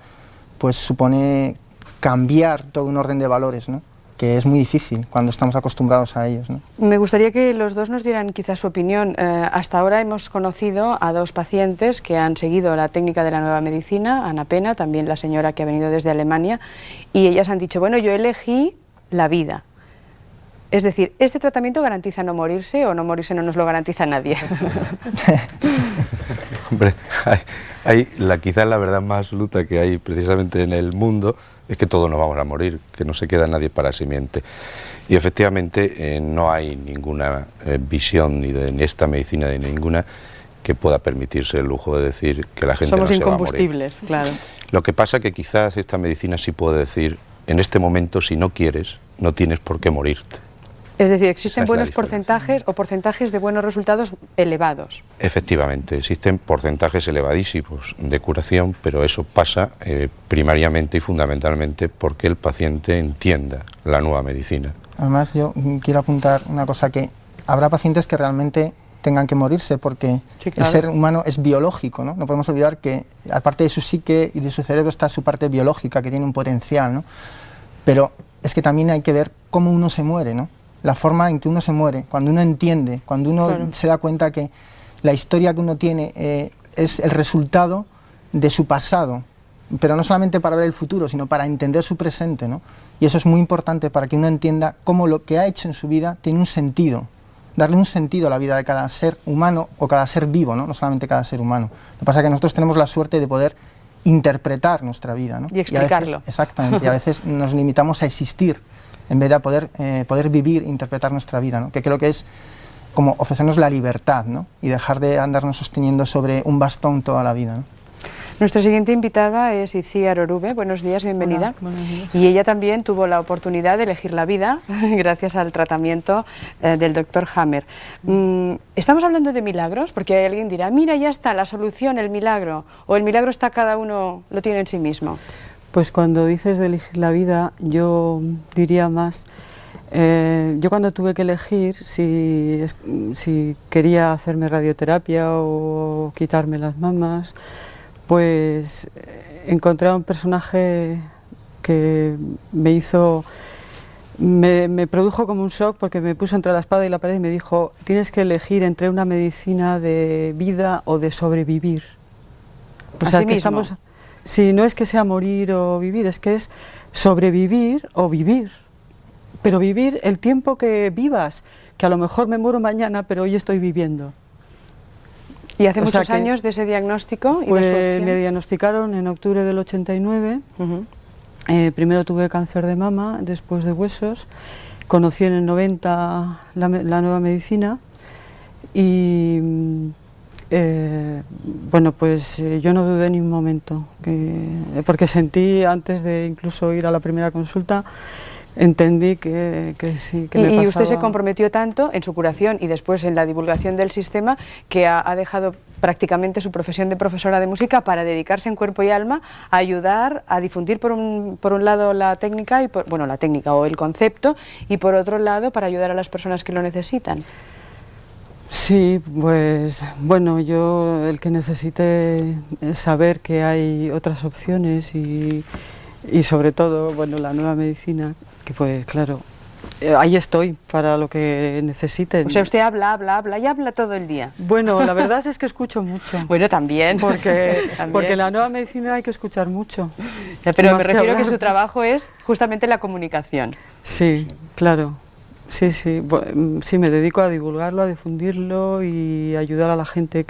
pues supone cambiar todo un orden de valores, ¿no?, es muy difícil cuando estamos acostumbrados a ellos, ¿no?
Me gustaría que los dos nos dieran quizás su opinión. Hasta ahora hemos conocido a dos pacientes que han seguido la técnica de la nueva medicina, Ana Pena, también la señora que ha venido desde Alemania, y ellas han dicho, bueno, yo elegí la vida. Es decir, ¿este tratamiento garantiza no morirse o no morirse no nos lo garantiza nadie?
Hombre, quizás la verdad más absoluta que hay precisamente en el mundo es que todos nos vamos a morir, que no se queda nadie para simiente. Y efectivamente no hay ninguna visión ni de esta medicina ni ninguna que pueda permitirse el lujo de decir que la gente no se va a morir.
Somos incombustibles, claro.
Lo que pasa que quizás esta medicina sí puede decir, en este momento si no quieres, no tienes por qué morirte.
Es decir, existen buenos porcentajes o porcentajes de buenos resultados elevados.
Efectivamente, existen porcentajes elevadísimos de curación, pero eso pasa primariamente y fundamentalmente porque el paciente entienda la nueva medicina.
Además, yo quiero apuntar una cosa, que habrá pacientes que realmente tengan que morirse porque sí, claro, el ser humano es biológico, ¿no? No podemos olvidar que aparte de su psique y de su cerebro está su parte biológica, que tiene un potencial, ¿no? Pero es que también hay que ver cómo uno se muere, ¿no? La forma en que uno se muere, cuando uno entiende, cuando uno claro, se da cuenta que la historia que uno tiene es el resultado de su pasado, pero no solamente para ver el futuro, sino para entender su presente, ¿no? Y eso es muy importante para que uno entienda cómo lo que ha hecho en su vida tiene un sentido, darle un sentido a la vida de cada ser humano o cada ser vivo, ¿no? No solamente cada ser humano. Lo que pasa es que nosotros tenemos la suerte de poder interpretar nuestra vida, ¿no?
Y explicarlo.
Y a veces, exactamente, y a veces nos limitamos a existir en vez de poder vivir e interpretar nuestra vida, ¿no? Que creo que es como ofrecernos la libertad, ¿no? Y dejar de andarnos sosteniendo sobre un bastón toda la vida, ¿no?
Nuestra siguiente invitada es Itziar Orube. Buenos días, bienvenida.
Hola, buenos días.
Y ella también tuvo la oportunidad de elegir la vida gracias al tratamiento del Dr. Hammer. ¿Estamos hablando de milagros? Porque alguien dirá, mira, ya está, la solución, el milagro. O el milagro está, cada uno lo tiene en sí mismo.
Pues cuando dices de elegir la vida, yo diría más, yo cuando tuve que elegir si quería hacerme radioterapia o quitarme las mamas, pues encontré a un personaje que me produjo como un shock, porque me puso entre la espada y la pared y me dijo, tienes que elegir entre una medicina de vida o de sobrevivir. O sea, que estamos... Si no es que sea morir o vivir, es que es sobrevivir o vivir. Pero vivir el tiempo que vivas, que a lo mejor me muero mañana, pero hoy estoy viviendo.
¿Y hace muchos años de ese diagnóstico?
Pues me diagnosticaron en octubre del 89. Primero tuve cáncer de mama, después de huesos. Conocí en el 90 la nueva medicina y... bueno, pues yo no dudé ni un momento, porque sentí, antes de incluso ir a la primera consulta, entendí que sí, que me pasaba.
Y usted se comprometió tanto en su curación y después en la divulgación del sistema, que ha dejado prácticamente su profesión de profesora de música para dedicarse en cuerpo y alma a ayudar a difundir por un lado la técnica, la técnica o el concepto, y por otro lado para ayudar a las personas que lo necesitan.
Sí, pues bueno, yo el que necesite saber que hay otras opciones y sobre todo, bueno, la nueva medicina, que pues claro, ahí estoy para lo que necesiten.
O sea, usted habla y habla todo el día.
Bueno, la verdad es que escucho mucho.
Bueno, también.
Porque la nueva medicina hay que escuchar mucho.
Ya, pero me refiero que su trabajo es justamente la comunicación.
Sí, claro. Sí, me dedico a divulgarlo, a difundirlo y ayudar a la gente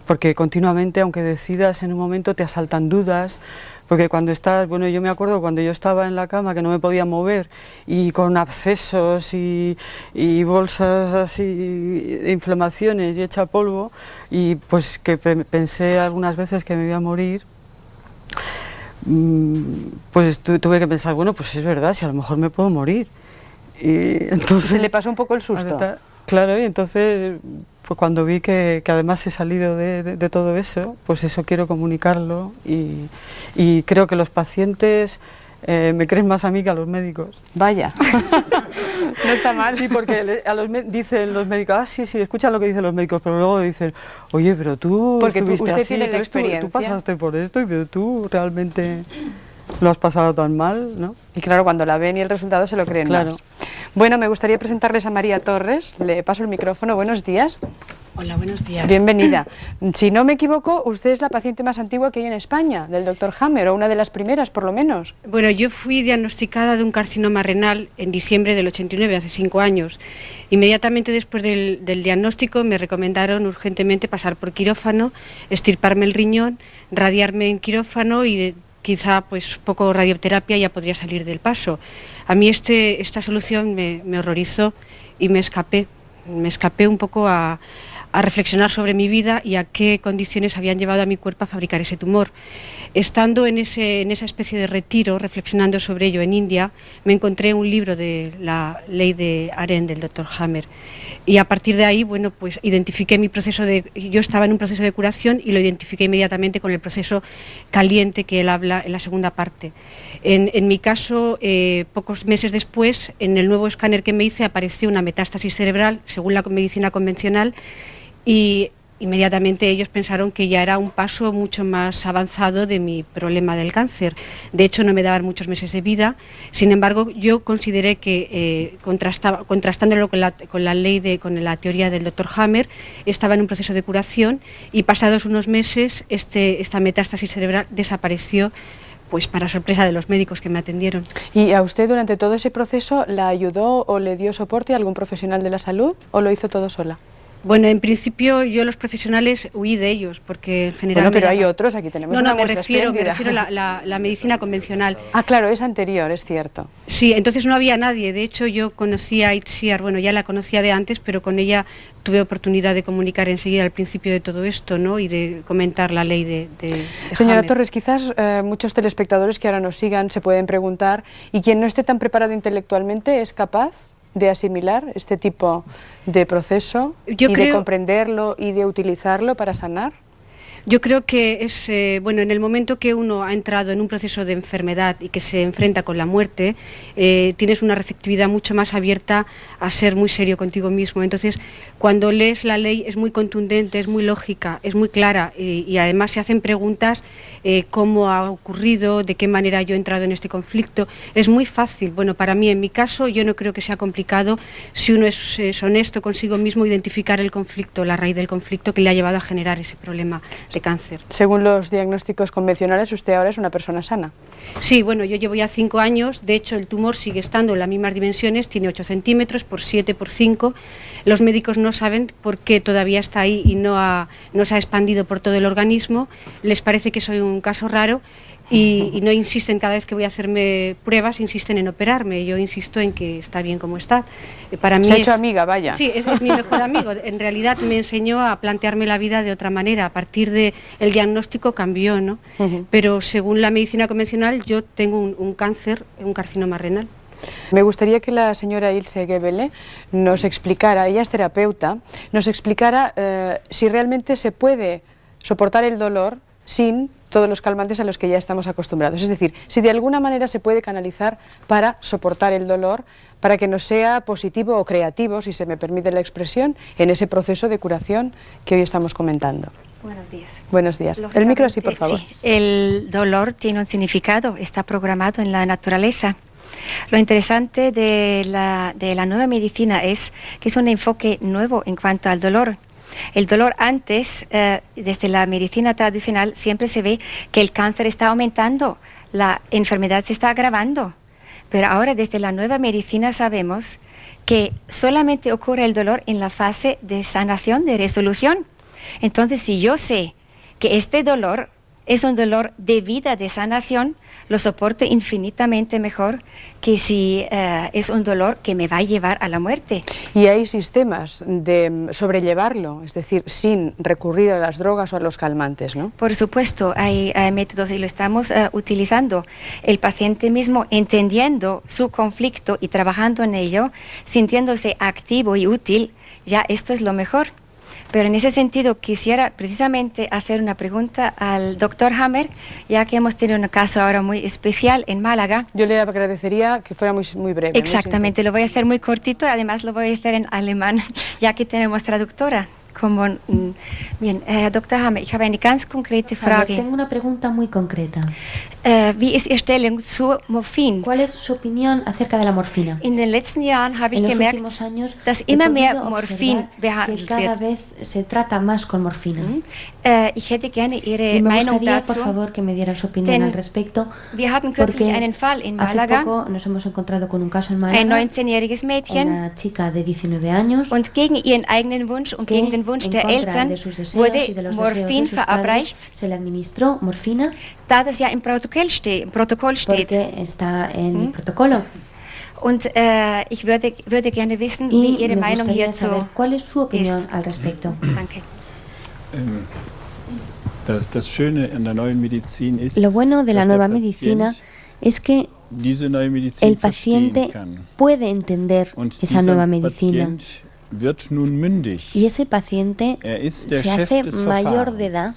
porque continuamente, aunque decidas en un momento, te asaltan dudas, porque cuando estás, bueno, yo me acuerdo cuando yo estaba en la cama que no me podía mover y con abscesos y bolsas así, inflamaciones y hecha polvo, y pues que pensé algunas veces que me iba a morir. Pues tuve que pensar, bueno, pues es verdad, si a lo mejor me puedo morir. Y entonces,
se le pasó un poco el susto.
Claro, y entonces pues cuando vi que además he salido de todo eso, pues eso quiero comunicarlo y creo que los pacientes me creen más a mí que a los médicos.
Vaya, no está mal.
Sí, porque dicen los médicos, sí, escuchan lo que dicen los médicos, pero luego dicen, oye, pero tú
porque
estuviste
usted
así,
tiene la experiencia.
tú pasaste por esto, pero tú realmente... lo has pasado tan mal, ¿no?
Y claro, cuando la ven y el resultado se lo creen
Claro.
más. Bueno, me gustaría presentarles a María Torres. Le paso el micrófono. Buenos días.
Hola, buenos días.
Bienvenida. Si no me equivoco, usted es la paciente más antigua que hay en España, del doctor Hammer, o una de las primeras, por lo menos.
Bueno, yo fui diagnosticada de un carcinoma renal en diciembre del 89, hace 5 años. Inmediatamente después del diagnóstico me recomendaron urgentemente pasar por quirófano, extirparme el riñón, radiarme en quirófano y quizá pues poco radioterapia ya podría salir del paso. A mí esta solución me horrorizó y me escapé un poco a reflexionar sobre mi vida y a qué condiciones habían llevado a mi cuerpo a fabricar ese tumor. Estando en esa especie de retiro, reflexionando sobre ello en India, me encontré un libro de la ley de Aren del Dr. Hammer. Y a partir de ahí, bueno, pues identifiqué mi proceso yo estaba en un proceso de curación y lo identifiqué inmediatamente con el proceso caliente que él habla en la segunda parte. En mi caso, pocos meses después, en el nuevo escáner que me hice apareció una metástasis cerebral, según la medicina convencional, y inmediatamente ellos pensaron que ya era un paso mucho más avanzado de mi problema del cáncer. De hecho, no me daban muchos meses de vida. Sin embargo, yo consideré que, contrastándolo con la teoría del Dr. Hammer, estaba en un proceso de curación y pasados unos meses esta metástasis cerebral desapareció, pues para sorpresa de los médicos que me atendieron.
¿Y a usted durante todo ese proceso la ayudó o le dio soporte a algún profesional de la salud o lo hizo todo sola?
Bueno, en principio yo los profesionales huí de ellos porque en general...
Bueno, pero hay otros, aquí tenemos una muestra espléndida.
Me refiero a la medicina convencional.
Ah, claro, es anterior, es cierto.
Sí, entonces no había nadie. De hecho, yo conocí a Itziar, bueno, ya la conocía de antes, pero con ella tuve oportunidad de comunicar enseguida al principio de todo esto, ¿no? Y de comentar la ley de
Señora
Hammer.
Torres, quizás muchos telespectadores que ahora nos sigan se pueden preguntar, ¿y quien no esté tan preparado intelectualmente es capaz de asimilar este tipo de proceso de comprenderlo y de utilizarlo para sanar?
Yo creo que es, bueno, en el momento que uno ha entrado en un proceso de enfermedad y que se enfrenta con la muerte, tienes una receptividad mucho más abierta a ser muy serio contigo mismo. Entonces, cuando lees la ley es muy contundente, es muy lógica, es muy clara y además se hacen preguntas, cómo ha ocurrido, de qué manera yo he entrado en este conflicto. Es muy fácil. Bueno, para mí, en mi caso, yo no creo que sea complicado si uno es honesto consigo mismo, identificar el conflicto, la raíz del conflicto que le ha llevado a generar ese problema de cáncer.
Según los diagnósticos convencionales, usted ahora es una persona sana.
Sí, bueno, yo llevo ya 5 años, de hecho el tumor sigue estando en las mismas dimensiones, tiene 8 centímetros por 7 por 5. Los médicos no saben por qué todavía está ahí y no se ha expandido por todo el organismo. Les parece que soy un caso raro y no insisten, cada vez que voy a hacerme pruebas, insisten en operarme. Yo insisto en que está bien como está. Para mí
se ha hecho amiga, vaya.
Sí, es mi mejor amigo. En realidad me enseñó a plantearme la vida de otra manera. A partir del diagnóstico cambió, ¿no? Pero según la medicina convencional yo tengo un cáncer, un carcinoma renal.
Me gustaría que la señora Ilse Gebele nos explicara, ella es terapeuta, nos explicara si realmente se puede soportar el dolor sin todos los calmantes a los que ya estamos acostumbrados. Es decir, si de alguna manera se puede canalizar para soportar el dolor, para que nos sea positivo o creativo, si se me permite la expresión, en ese proceso de curación que hoy estamos comentando.
Buenos días.
Buenos días. El micro sí, por favor.
Sí, el dolor tiene un significado, está programado en la naturaleza. Lo interesante de la nueva medicina es que es un enfoque nuevo en cuanto al dolor. El dolor antes, desde la medicina tradicional, siempre se ve que el cáncer está aumentando, la enfermedad se está agravando. Pero ahora desde la nueva medicina sabemos que solamente ocurre el dolor en la fase de sanación, de resolución. Entonces, si yo sé que este dolor es un dolor de vida, de sanación, lo soporto infinitamente mejor que si es un dolor que me va a llevar a la muerte.
Y hay sistemas de sobrellevarlo, es decir, sin recurrir a las drogas o a los calmantes, ¿no?
Por supuesto, hay métodos y lo estamos utilizando. El paciente mismo entendiendo su conflicto y trabajando en ello, sintiéndose activo y útil, ya esto es lo mejor. Pero en ese sentido quisiera precisamente hacer una pregunta al doctor Hammer, ya que hemos tenido un caso ahora muy especial en Málaga.
Yo le agradecería que fuera muy breve.
Exactamente, lo voy a hacer muy cortito, además lo voy a hacer en alemán, ya que tenemos traductora. Bien, Herr Dr. Hammer, ich habe eine ganz konkrete Frage.
Tengo una pregunta muy concreta.
Wie ist Ihre Stellung zu Morphin?
¿Cuál es su opinión acerca de la morfina?
In den letzten Jahren habe ich gemerkt, dass immer mehr Morphin behandelt
cada
wird.
vez se trata más con morfina.
Ich hätte gerne Ihre
Y me
Meinung
gustaría,
dazu.
por favor, que me diera su opinión al respecto.
Wir hatten kürzlich
Porque
einen Fall in
hace
Malaga,
poco nos hemos encontrado con un caso en
ein
Málaga,
19-jähriges Mädchen,
una chica de 19 años,
und gegen ihren eigenen Wunsch und gegen den Wunsch
en
der
contra
Eltern
de sus deseos y de
wurde
los deseos de
Morphin
sus padres,
verabreicht,
se le administró morfina
da das ja im Protokoll steht.
porque está en el protocolo.
Und ich würde gerne wissen,
Y
wie Ihre
me
Meinung
gustaría
hierzu
saber cuál es su opinión
ist.
al respecto.
Danke.
Das Schöne an der neuen Medizin ist,
Lo bueno de la
dass
nueva
der
medicina
Patient
es que
diese neue Medizin
el paciente
verstehen kann.
puede entender
Und
esa
dieser
nueva medicina.
Patient wird nun mündig.
Y ese paciente
ist der
se
Chef
hace
des
mayor de edad,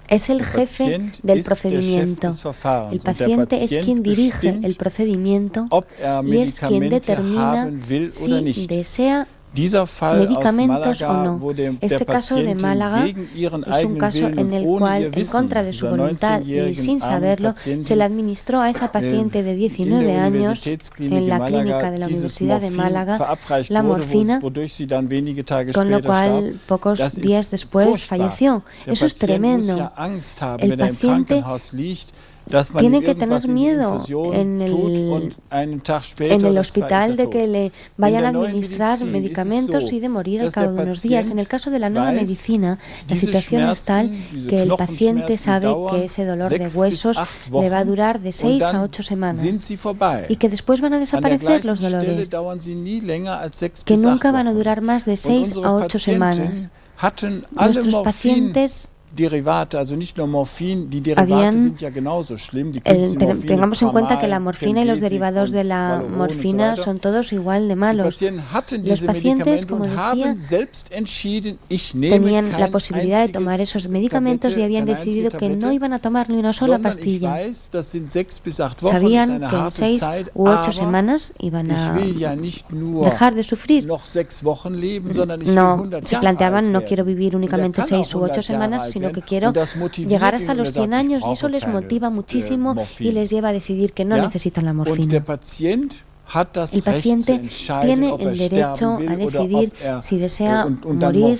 es el
Der
jefe
Patient
del
ist der
procedimiento.
Chef des Verfahrens.
El
Und der
paciente es
Patient
quien dirige
bestimmt,
el procedimiento
ob
y es quien
Medikamente
determina
haben will oder
si
nicht.
desea
Dieser Fall aus
medicamentos
Malaga,
o no.
wo der
Este caso de
Patientin
Málaga
gegen ihren
es un
eigenen
caso
Willen
en
und
el
ohne
cual,
ihr
en
Wissen,
contra de su
dieser
voluntad y
19-jährigen
sin
armen
saberlo,
Patientin,
se le administró a esa paciente de 19 años en la clínica de la Universidad de Málaga la morfina,
wodurch sie dann wenige Tage
con lo
später
cual
starb.
pocos
Das ist
días después
furchtbar.
falleció.
Der
Eso es
Patient muss
tremendo.
ja Angst haben,
El
wenn er im
paciente
Krankenhaus liegt, dass man
tiene
ihm
que tener
irgendwas in die
miedo
Infusion
en
tut
el,
und einen Tag später
en el
oder zwei
hospital
ist
de
er
que
tot.
le vayan a
In der neuen
administrar
Medizin
medicamentos
ist es so,
y de morir al
dass
cabo
der
de unos días. En el caso de la nueva
weiß,
medicina, la
diese
situación es tal
Schmerzen, diese
que el paciente
Knochenschmerzen
sabe
dauern
que ese dolor
6
de
bis
huesos
8
le va a
Wochen
durar de
und
6 a
dann
8 semanas
sind sie vorbei.
y que después van a
An der
desaparecer los
gleichen Stelle
dolores,
dauern sie nie länger als 6
que
bis 8
nunca van a
Wochen.
durar más de 6
Und
a
unsere
8 semanas.
Patienten hatten alle
Nuestros pacientes
Derivate, also nicht nur Morphin, die Derivate
habían
sind ja genauso schlimm. Die künstliche Morphine,
tengamos en cuenta que la
Pramal,
morfina y los
Temgesic
derivados
und
de la
Valoron und so
morfina
weiter.
son todos igual de
Die
malos.
Patienten hatten
Los
diese
pacientes,
Medikamente
como
und
decía,
haben selbst entschieden, ich nehme
tenían la
kein
posibilidad de tomar
einziges
esos medicamentos y
Tablette,
habían
keine
decidido
einzige
que no
Tablette,
iban a tomar ni una sola
sondern ich
pastilla.
weiß, das sind 6 bis 8 Wochen,
Sabían
ist eine
que en
harte
6
Zeit,
u 8
aber
semanas iban
ich
a
will ja nicht nur
dejar de sufrir.
noch 6 Wochen leben, sondern ich will
No,
100
se
Jahre
planteaban,
alt
no
werden.
quiero vivir
Und er
únicamente
kann
6
auch
u 8
100 Jahre
semanas,
alt
sino que
werden.
quiero
Und das motiviert
llegar
ihn
hasta
und
los
er sagt,
100
ich
años y
brauche
eso les
keine,
motiva muchísimo
Morphin.
y les lleva a decidir que no
Ja?
necesitan la
Und der
morfina.
Patient hat das
El
Recht zu
paciente
entscheiden,
tiene
ob
el
sterben
derecho
will
a
oder
decidir
ob er,
si desea
und dann
morir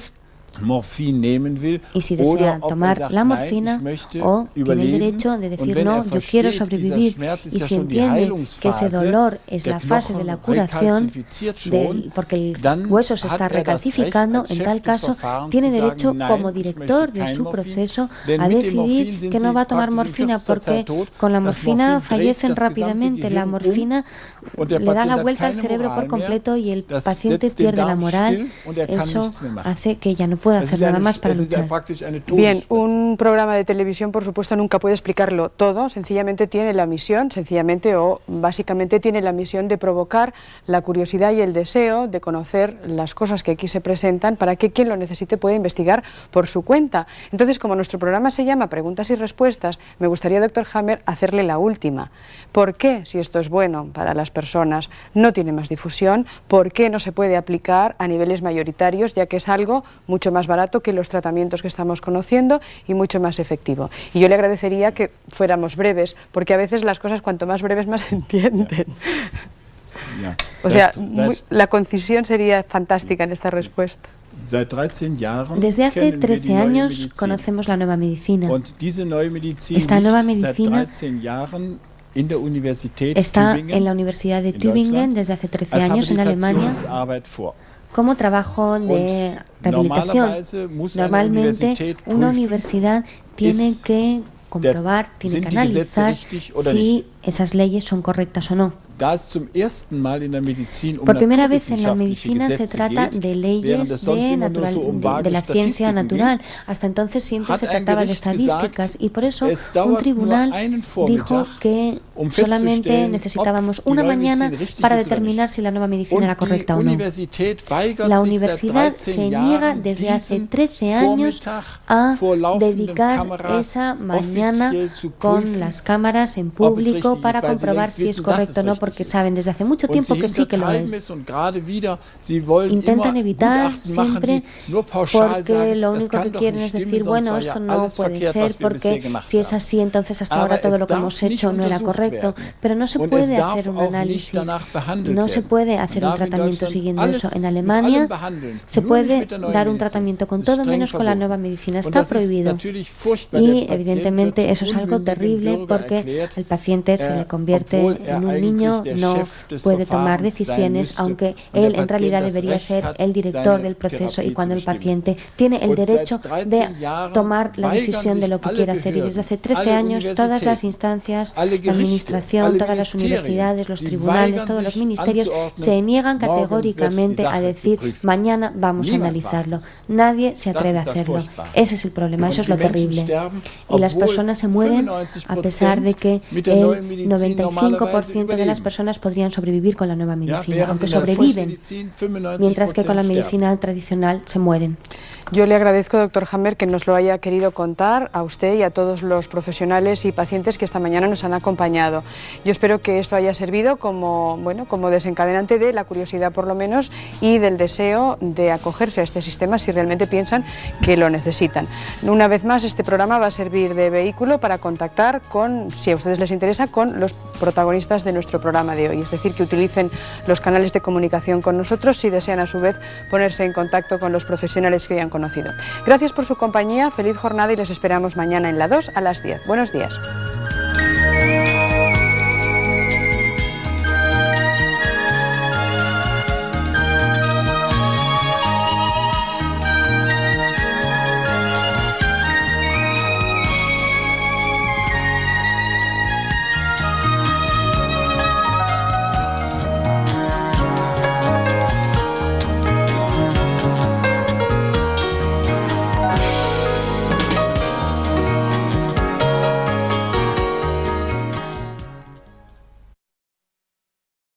Morphin nehmen will
y si desea
oder ob
tomar
sagt,
la
nein,
morfina
ich möchte
o tiene el
überleben.
derecho de
Und
decir
wenn
no,
er
yo quiero
versteht,
sobrevivir.
dieser Schmerz ist
Y
ja
si
schon die
entiende que
Heilungsphase,
ese dolor es
der
la fase de la curación,
recalcifiziert schon,
porque el
dann
hueso se
hat
está
er das
recalcificando,
Recht, als
en tal
Chef des
caso
Verfahrens
tiene
zu
derecho
sagen, nein,
como
ich
director
möchte
de
kein
su
Morphin,
proceso
denn
a
mit dem Morphin
decidir
sind
que no
sie
va a tomar
praktisch in
morfina
kürzester
porque
Zeit tot.
con la
Das
morfina
Morphin dreht
fallecen
das gesamte
rápidamente. La
Gehirn
morfina
und der
le da
Patient
la
hat
vuelta al
keine
cerebro
Moral
por
mehr.
completo y el
Das
paciente
setzt den
pierde la
Darm
moral.
still und er kann
Eso
nichts mehr machen.
hace que ya no pueda
Es
hacer
ist
nada
eine-
más para
es ist ja
luchar.
praktisch eine
Bien,
Todesspritze.
un programa de televisión, por supuesto, nunca puede explicarlo todo, sencillamente tiene la misión, sencillamente o básicamente tiene la misión de provocar la curiosidad y el deseo de conocer las cosas que aquí se presentan para que quien lo necesite pueda investigar por su cuenta. Entonces, como nuestro programa se llama Preguntas y Respuestas, me gustaría, doctor Hammer, hacerle la última. ¿Por qué, si esto es bueno para las personas, no tiene más difusión? ¿Por qué no se puede aplicar a niveles mayoritarios, ya que es algo mucho más barato que los tratamientos que estamos conociendo y mucho más efectivo? Y yo le agradecería que fuéramos breves, porque a veces las cosas cuanto más breves más se entienden.
Ja.
O sea, la concisión sería fantástica en esta respuesta.
Seit 13 Jahren
Desde hace
kennen wir die
13
neue
años
Medizin.
conocemos la nueva medicina.
Und diese neue Medizin
Esta nueva
liegt seit
medicina
13 Jahren in der Universität
Está
Tübingen,
en la Universidad de
in
Tübingen
Deutschland,
desde hace 13
als
años en Alemania
Habilitationsarbeit vor.
como trabajo de rehabilitación.
Normalerweise muss eine
Normalmente
Universität
una
prüfen,
universidad tiene
ist
que comprobar, tiene
sind
que
die Gesetze
analizar
richtig oder
si
nicht.
esas leyes son correctas o no.
Da es zum ersten Mal in der Medizin
Por primera vez en la
naturwissenschaftliche
medicina se
Gesetze
trata
geht,
de
während
leyes
es sonst immer nur so
de la
vage
ciencia
Statistiken
natural.
ging,
Hasta entonces siempre
hat
se
ein
trataba de
Gericht
estadísticas
gesagt,
y por eso
es
un
dauert
tribunal
nur einen
dijo
Vormittag,
que solamente
festzustellen,
necesitábamos
ob die
una
neue
mañana
Medizin richtig
para
ist oder
determinar
nicht.
si la nueva medicina
Und
era
die
correcta o no.
Universität weigert
La
sich
universidad
seit 13
se niega
Jahren,
desde hace
diesen
13 años
Vormittag
a
vor laufenden
dedicar
Kameras
esa mañana
offiziell zu
con
prüfen,
las cámaras en
ob es
público médico para comprobar si es correcto o no, porque saben desde hace mucho tiempo que sí que lo es. Intentan evitar siempre porque lo único que quieren es decir, bueno, esto no puede ser porque si es así, entonces hasta ahora todo lo que hemos hecho no era correcto. Pero no se puede hacer un análisis, no se puede hacer un tratamiento siguiendo eso. En Alemania se puede dar un tratamiento con todo menos con la nueva medicina. Está prohibido. Y evidentemente eso es algo terrible porque el paciente se le convierte en un niño, no puede tomar decisiones, aunque él en realidad debería ser el director del proceso, y cuando el paciente tiene el derecho de tomar la decisión de lo que quiere hacer. Y desde hace 13 años todas las instancias, la administración, todas las universidades, los tribunales, todos los ministerios se niegan categóricamente a decir mañana vamos a analizarlo. Nadie se atreve a hacerlo. Ese es el problema, eso es lo terrible. Y las personas se mueren a pesar de que el 95% de las personas podrían sobrevivir con la nueva medicina, aunque sobreviven, mientras que con la medicina tradicional se mueren.
Yo le agradezco, doctor Hammer, que nos lo haya querido contar a usted y a todos los profesionales y pacientes que esta mañana nos han acompañado. Yo espero que esto haya servido como, bueno, como desencadenante de la curiosidad, por lo menos, y del deseo de acogerse a este sistema si realmente piensan que lo necesitan. Una vez más, este programa va a servir de vehículo para contactar con, si a ustedes les interesa, con los protagonistas de nuestro programa de hoy. Es decir, que utilicen los canales de comunicación con nosotros si desean a su vez ponerse en contacto con los profesionales que hayan conocido. Gracias por su compañía, feliz jornada y les esperamos mañana en la 2 a las 10. Buenos días.